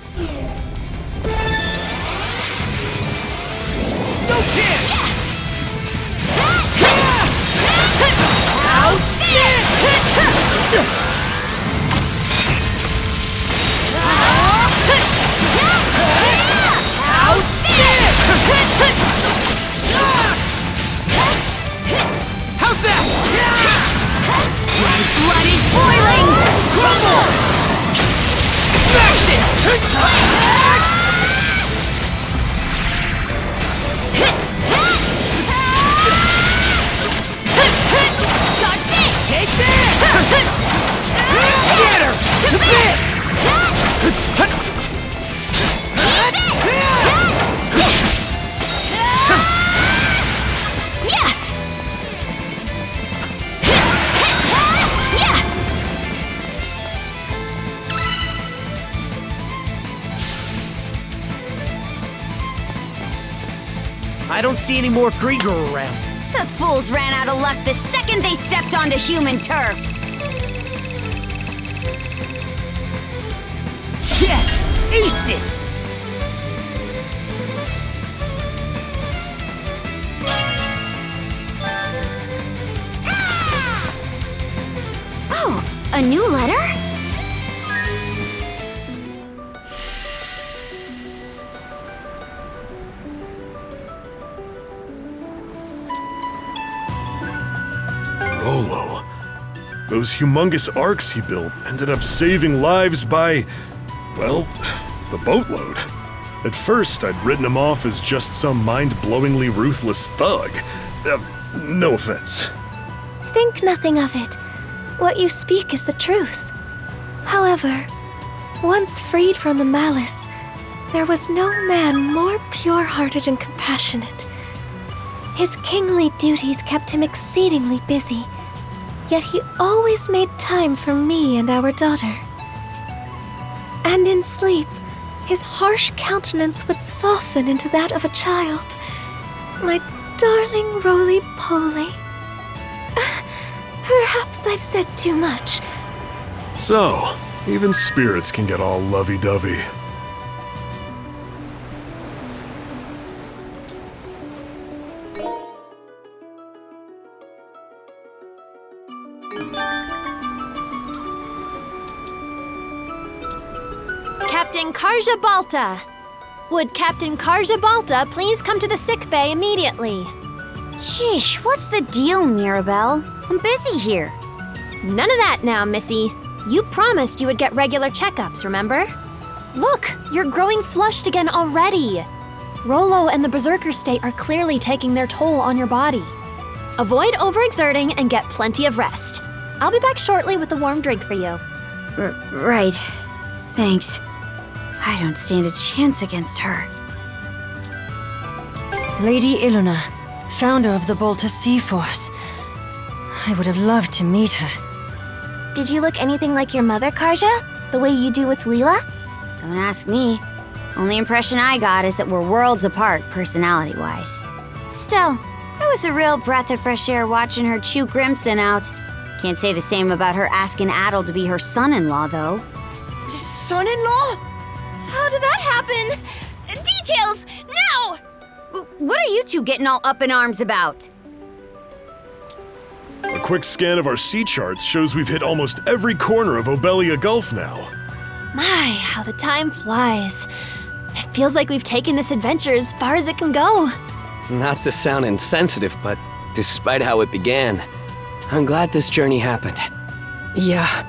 No chance! How's this? How's this? How's that? My blood is boiling! Crumble! Smash it! Dodge this! Take this! Shatter! To bits! I don't see any more Griegr around. The fools ran out of luck the second they stepped onto human turf. Yes! Aced it! Oh, a new letter? Rolo. Those humongous arcs he built ended up saving lives by, well, the boatload. At first, I'd written him off as just some mind-blowingly ruthless thug. No offense. Think nothing of it. What you speak is the truth. However, once freed from the malice, there was no man more pure-hearted and compassionate. His kingly duties kept him exceedingly busy, yet he always made time for me and our daughter. And in sleep, his harsh countenance would soften into that of a child. My darling roly-poly. Perhaps I've said too much. So, even spirits can get all lovey-dovey. Captain Karja Balta. Would Captain Karja Balta please come to the sick bay immediately? Yeesh, what's the deal, Mirabelle? I'm busy here. None of that now, Missy. You promised you would get regular checkups, remember? Look, you're growing flushed again already. Rolo and the Berserker state are clearly taking their toll on your body. Avoid overexerting and get plenty of rest. I'll be back shortly with a warm drink for you. Right. Thanks. I don't stand a chance against her. Lady Iluna, founder of the Balta Sea Force. I would have loved to meet her. Did you look anything like your mother, Karja? The way you do with Leela? Don't ask me. Only impression I got is that we're worlds apart, personality-wise. Still, it was a real breath of fresh air watching her chew GRIMSON out. Can't say the same about her asking Adol to be her son-in-law, though. Son-in-law? How did that happen? Details, now! What are you two getting all up in arms about? A quick scan of our sea charts shows we've hit almost every corner of Obelia Gulf now. My, how the time flies. It feels like we've taken this adventure as far as it can go. Not to sound insensitive, but despite how it began, I'm glad this journey happened. Yeah,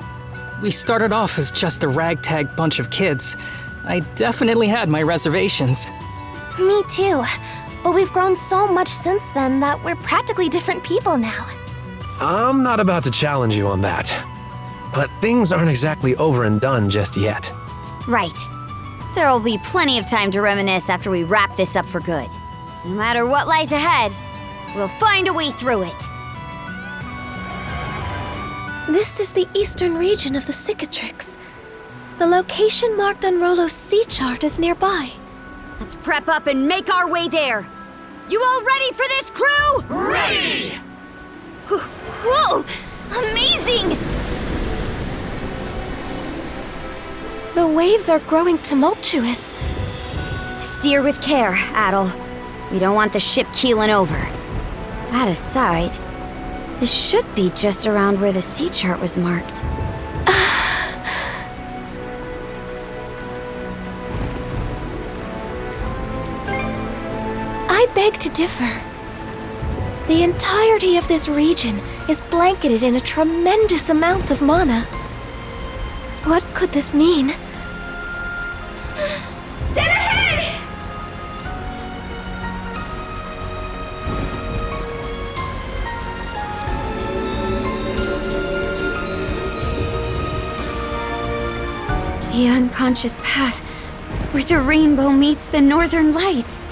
we started off as just a ragtag bunch of kids. I definitely had my reservations. Me too. But we've grown so much since then that we're practically different people now. I'm not about to challenge you on that. But things aren't exactly over and done just yet. Right. There'll be plenty of time to reminisce after we wrap this up for good. No matter what lies ahead, we'll find a way through it. This is the eastern region of the Cicatrix. The location marked on Rolo's sea chart is nearby. Let's prep up and make our way there. You all ready for this, crew? Ready! Whoa! Amazing! The waves are growing tumultuous. Steer with care, Adol. We don't want the ship keeling over. That aside, this should be just around where the sea chart was marked. I beg to differ. The entirety of this region is blanketed in a tremendous amount of mana. What could this mean? Dead ahead! The unconscious path where the rainbow meets the northern lights.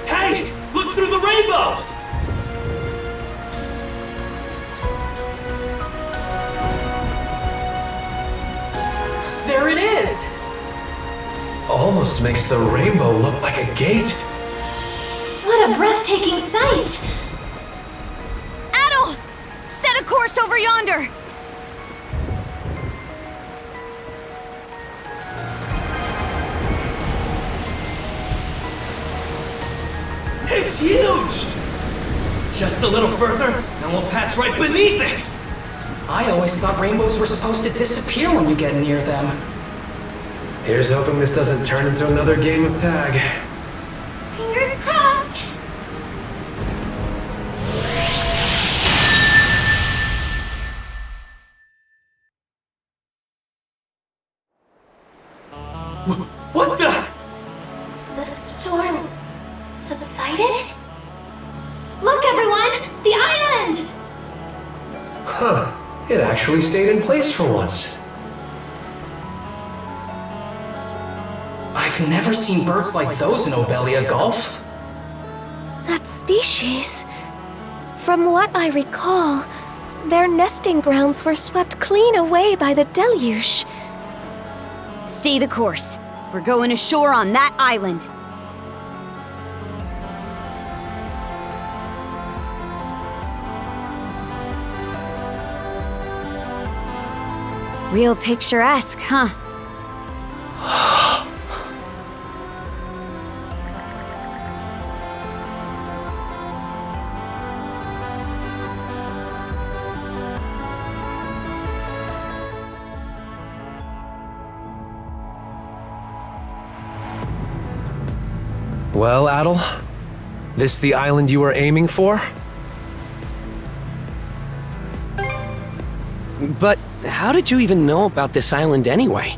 Hey! Look through the rainbow! There it is! Almost makes the rainbow look like a gate. What a breathtaking sight! Adol! Set a course over yonder! It's huge! Just a little further, and we'll pass right beneath it! I always thought rainbows were supposed to disappear when you get near them. Here's hoping this doesn't turn into another game of tag. Fingers crossed! What the? The storm subsided? Look, everyone! The island! Huh. It actually stayed in place for once. I've never seen birds like those in Obelia Gulf. That species. From what I recall, their nesting grounds were swept clean away by the deluge. Stay the course. We're going ashore on that island. Real picturesque, huh? Well, Adol, this the island you were aiming for? But how did you even know about this island anyway?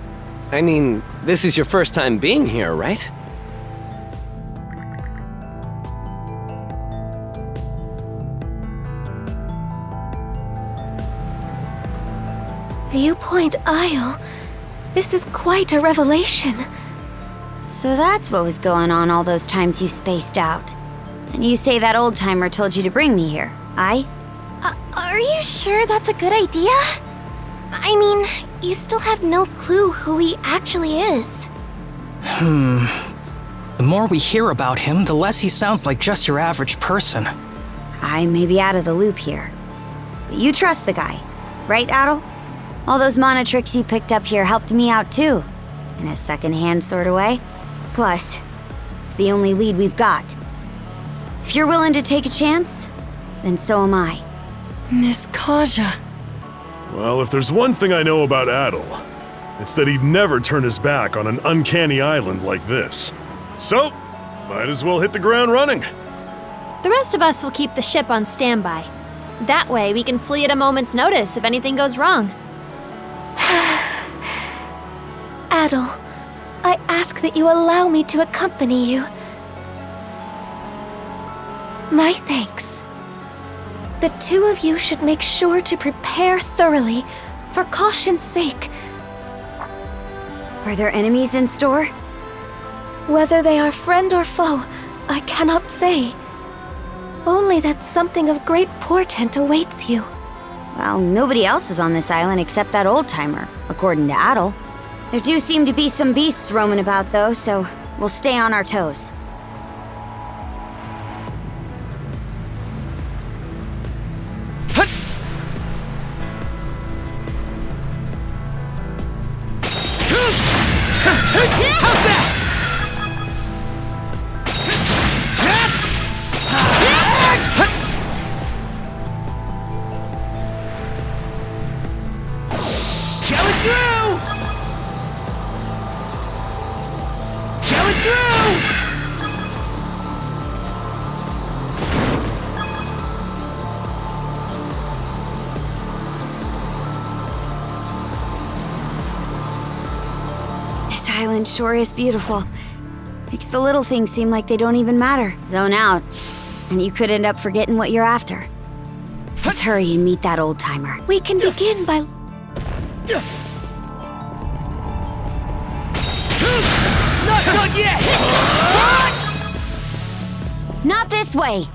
I mean, this is your first time being here, right? Viewpoint Isle. This is quite a revelation. So that's what was going on all those times you spaced out. And you say that old-timer told you to bring me here, aye? Are you sure that's a good idea? I mean, you still have no clue who he actually is. The more we hear about him, the less he sounds like just your average person. I may be out of the loop here. But you trust the guy, right, Adol? All those mana tricks you picked up here helped me out too, in a second-hand sort of way. Plus, it's the only lead we've got. If you're willing to take a chance, then so am I. Miss Karja. Well, if there's one thing I know about Adol, it's that he'd never turn his back on an uncanny island like this. So, might as well hit the ground running. The rest of us will keep the ship on standby. That way, we can flee at a moment's notice if anything goes wrong. Adol, I ask that you allow me to accompany you. My thanks. The two of you should make sure to prepare thoroughly, for caution's sake. Are there enemies in store? Whether they are friend or foe, I cannot say. Only that something of great portent awaits you. Well, nobody else is on this island except that old-timer, according to Adol. There do seem to be some beasts roaming about, though, so we'll stay on our toes. How's that? Going through! Going through! This island sure is beautiful. Makes the little things seem like they don't even matter. Zone out, and you could end up forgetting what you're after. Let's hurry and meet that old-timer. We can begin by... Not done yet! Not this way!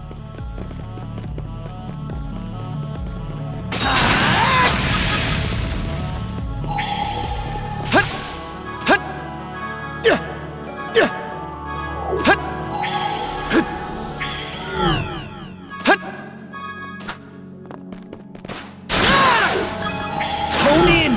Hone in!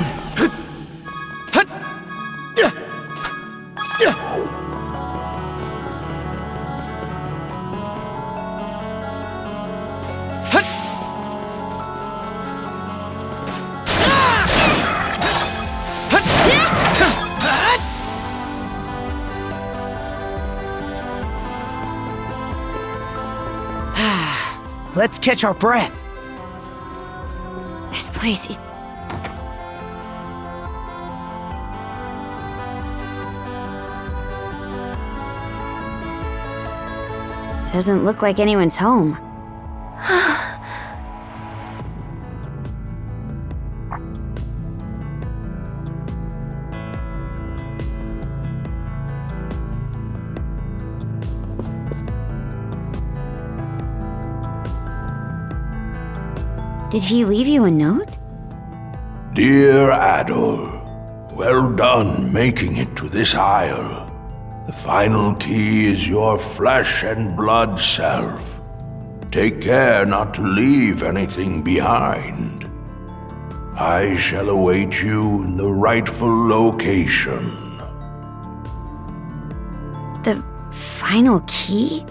Let's catch our breath. This place is... Doesn't look like anyone's home. Did he leave you a note? Dear Adol, well done making it to this isle. The final key is your flesh and blood self. Take care not to leave anything behind. I shall await you in the rightful location. The final key?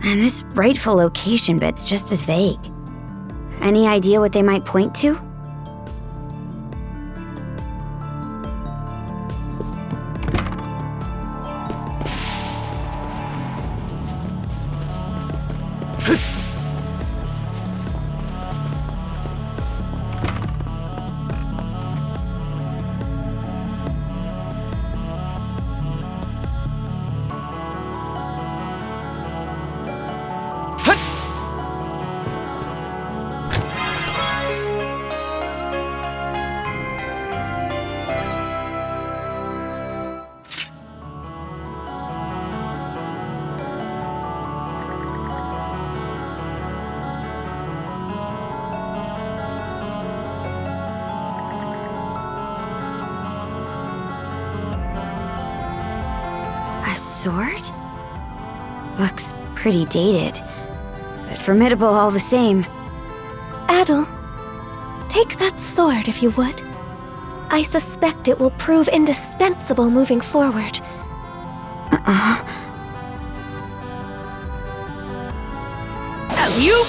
And this rightful location bit's just as vague. Any idea what they might point to? sword? Looks pretty dated, but formidable all the same. Adol, take that sword if you would. I suspect it will prove indispensable moving forward. You?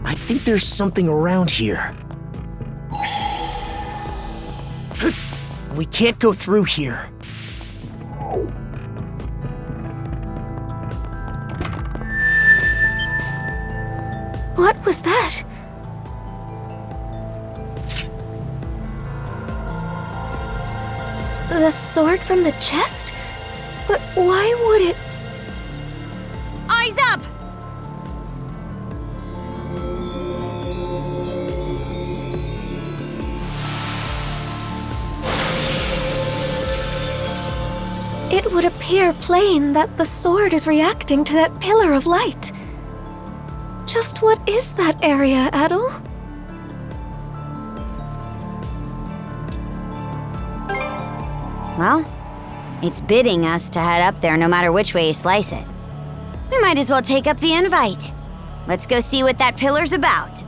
I think there's something around here. We can't go through here. What was that? The sword from the chest? But why would it... Eyes up! It would appear plain that the sword is reacting to that pillar of light. Just what is that area, Adol? Well, it's bidding us to head up there no matter which way you slice it. We might as well take up the invite. Let's go see what that pillar's about.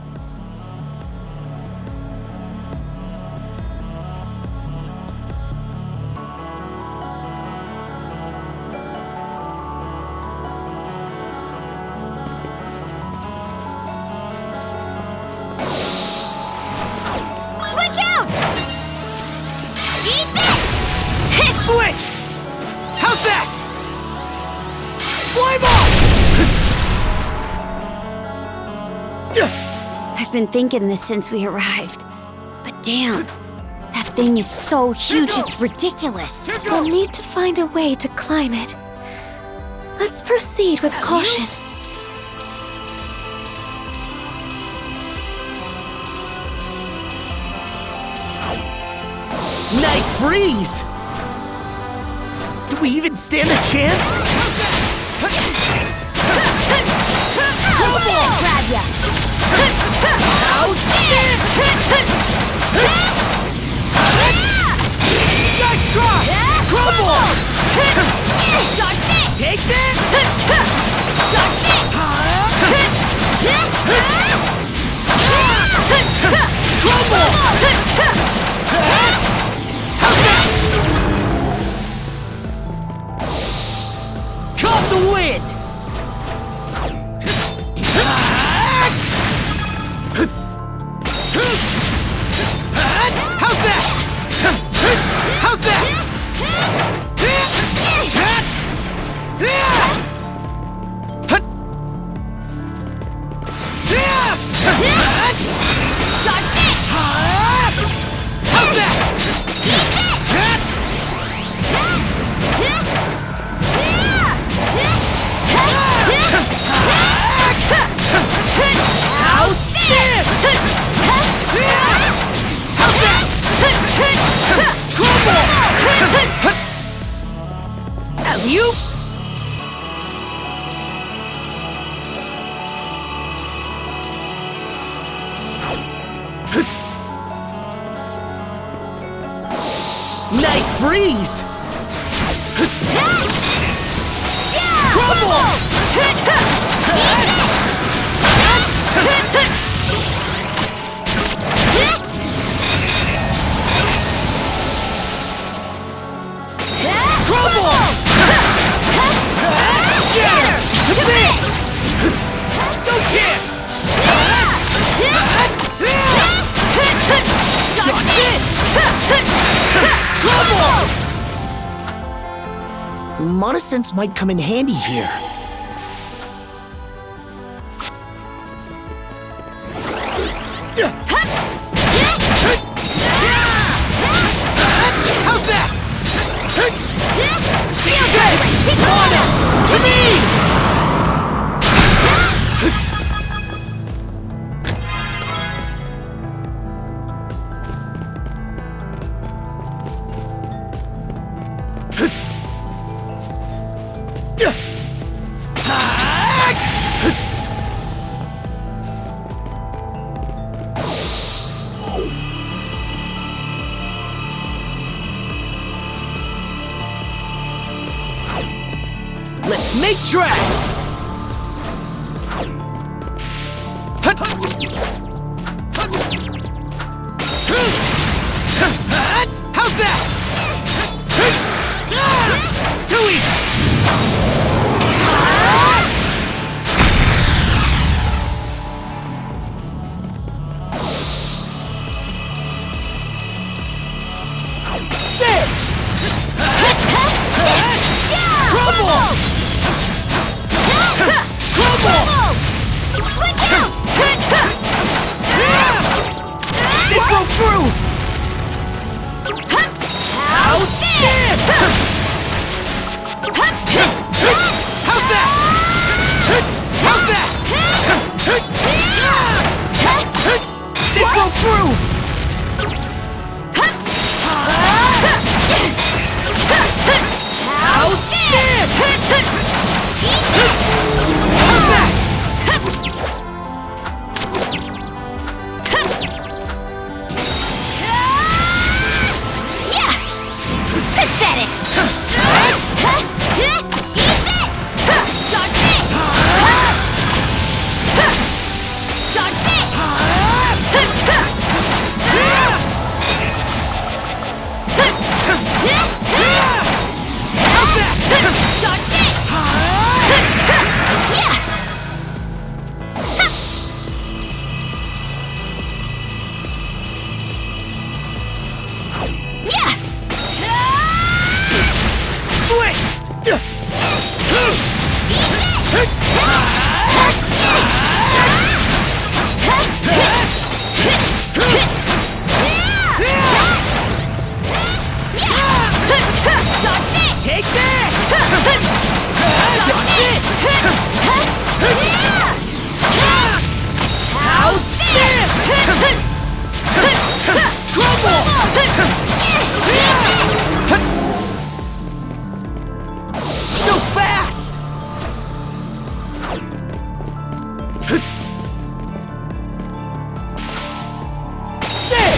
Switch out! Eat this! Hit switch! How's that? Fly ball! I've been thinking this since we arrived. But damn, that thing is so huge it's ridiculous. We'll need to find a way to climb it. Let's proceed with caution. Nice breeze! Do we even stand a chance? Grab ya! Nice try! Crumble! Dodge it! Take that! Dodge it! Crumble! Caught the wind! How's that? How's that? Dodge it! How's that? You? Nice breeze! Crumble! Crumble! Shatter! To this! No chance! Dodge this! Crumble! Monosense might come in handy here. How's that? To me! Make tracks! How's that? Too easy! There! Crumble! Crumble! Switch out! It broke through! How's this? How's that? How's that? It broke through! How's this? How's that? Yeah! Pathetic! Eat this! Dodge this! Dodge this! How's that? Dodge this! Yeah! Yeah! Switch! Take that! Dodge it! How's this? Crumble! So fast! There!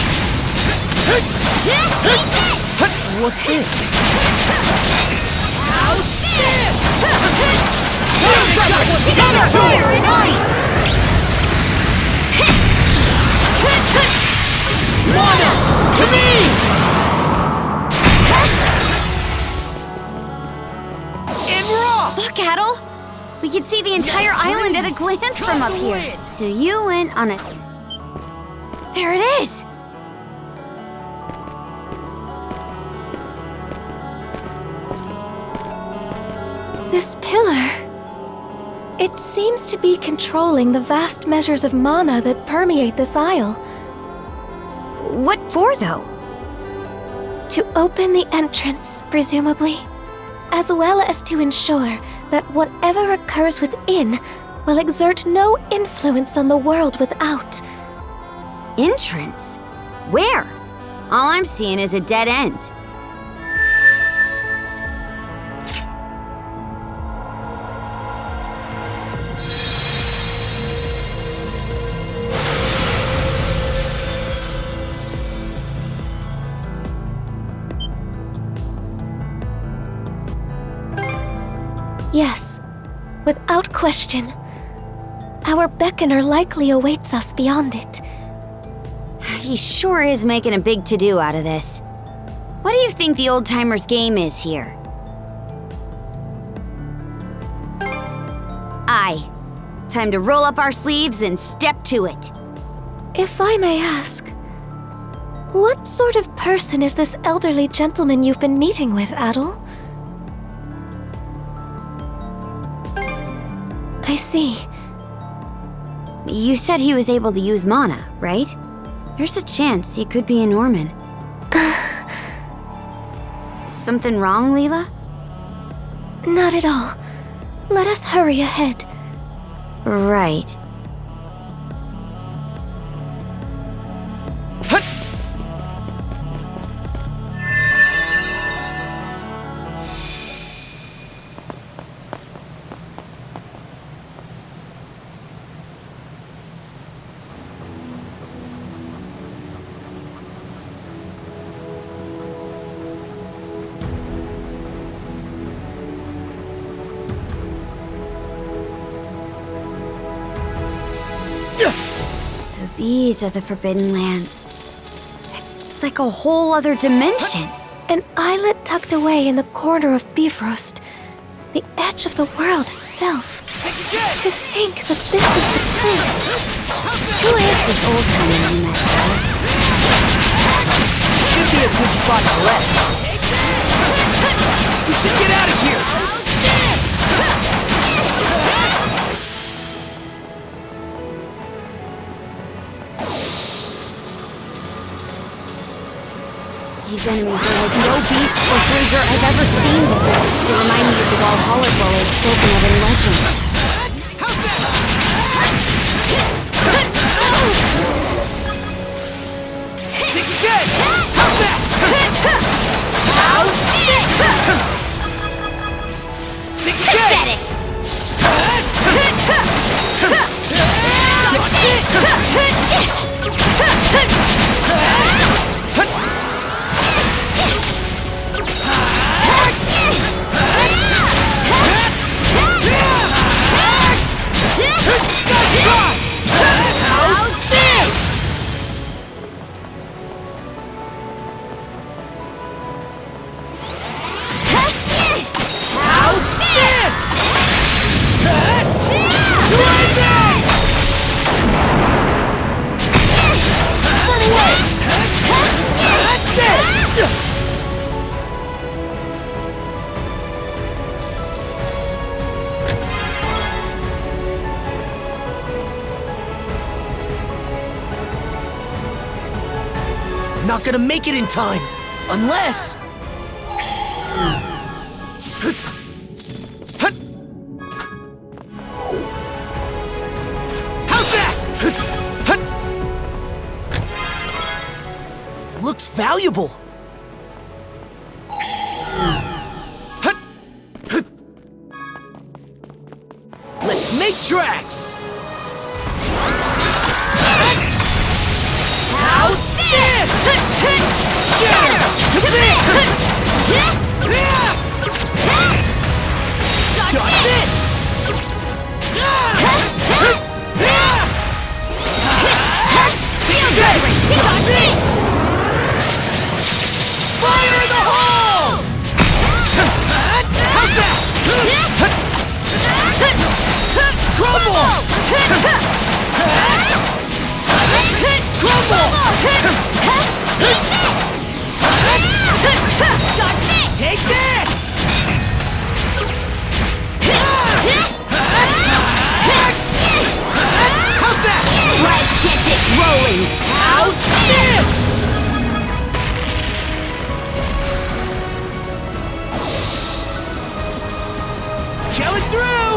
What's this? How's this? Together! Fire and ice! Mana! To me! And rock! Look, Adol! We can see the entire island at a glance from up here. So you went on a... There it is! This pillar. It seems to be controlling the vast measures of mana that permeate this isle. What for, though? To open the entrance, presumably, as well as to ensure that whatever occurs within will exert no influence on the world without. Entrance? Where? All I'm seeing is a dead end. Yes, without question. Our beckoner likely awaits us beyond it. He sure is making a big to-do out of this. What do you think the old-timers' game is here? Aye. Time to roll up our sleeves and step to it. If I may ask, what sort of person is this elderly gentleman you've been meeting with, Adol? I see. You said he was able to use mana, right? There's a chance he could be a Norman. Something wrong, Leela? Not at all. Let us hurry ahead. Right. These are the Forbidden Lands. It's like a whole other dimension. An islet tucked away in the corner of Bifrost. The edge of the world itself. To think that this is the place. Who is this old timer you met? Should be a good spot to rest. We should get out of here! These enemies are like no beasts or Griegr I've ever seen before. They remind me of the Valhalla dwellers spoken of in legends. Pathetic! Not gonna make it in time, unless... How's that? Looks valuable. Let's make tracks! How's this? Shatter! Dodge this! Dodge this! Fire in the hole! How's that? Crumble! Crumble! Take this! How's that? Let's get this rolling! How's this? Going through!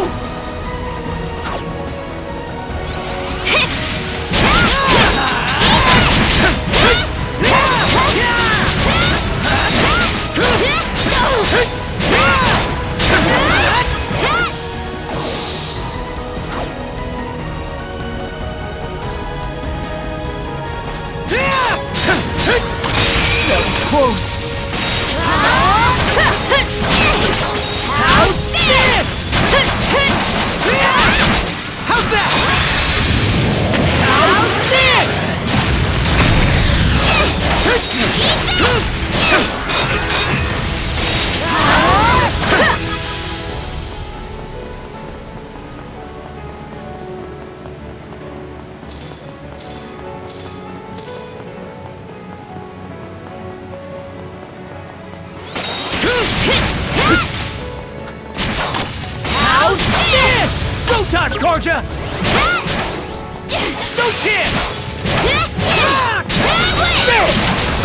That was close. How's this? How's that? How's this? How's this? Go time, Karja! No chance!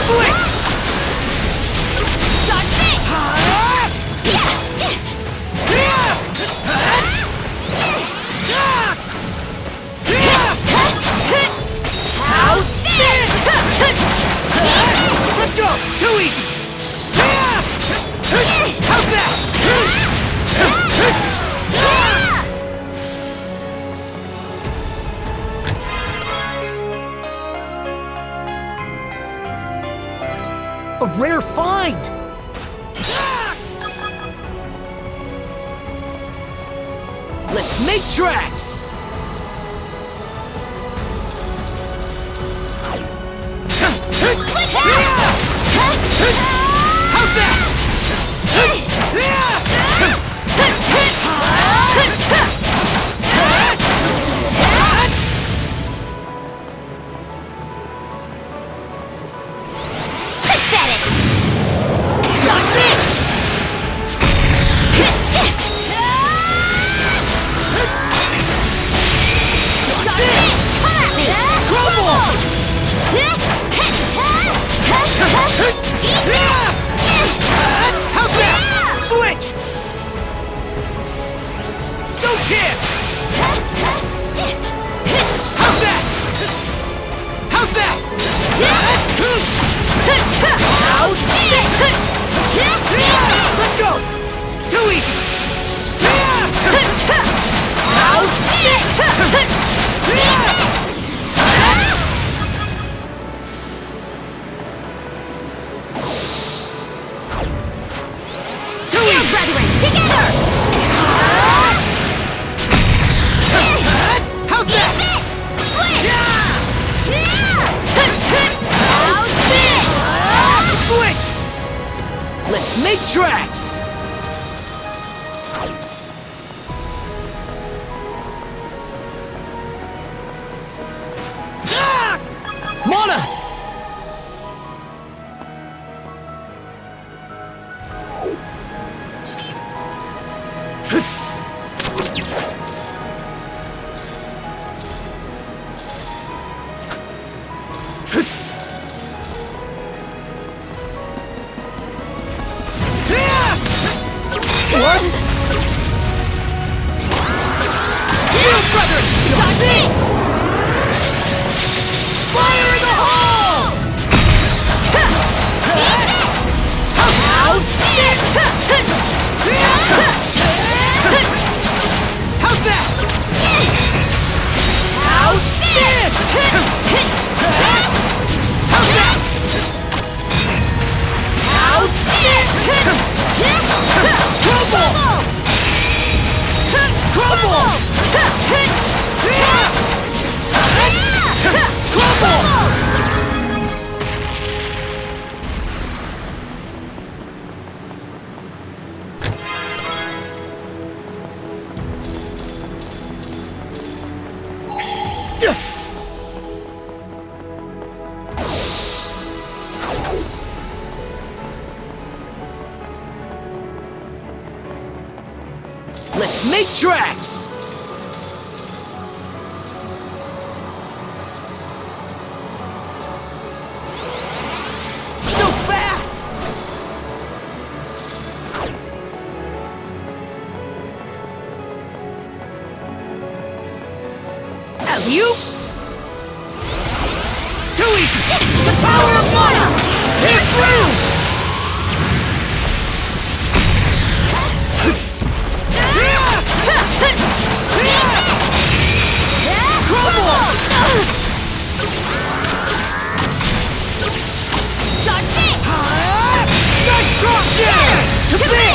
Split! Dodge this! How's this? Let's go! Too easy! How's that? A rare find! Let's make tracks! chance! How's that? How's that? Let's go! Too easy! Brethren, together! How's that? Switch! Switch! Let's make tracks! Mana! What? Shield Brethren! Dodge this! Fire in the hole! How's this? How's that? How's this? How's that? How's this? Crumble! Crumble! Let's make tracks! So fast! Alley-oop! Too easy! The power of Mana! Here's through! Crumble! Dodge this! Nice drop! To this!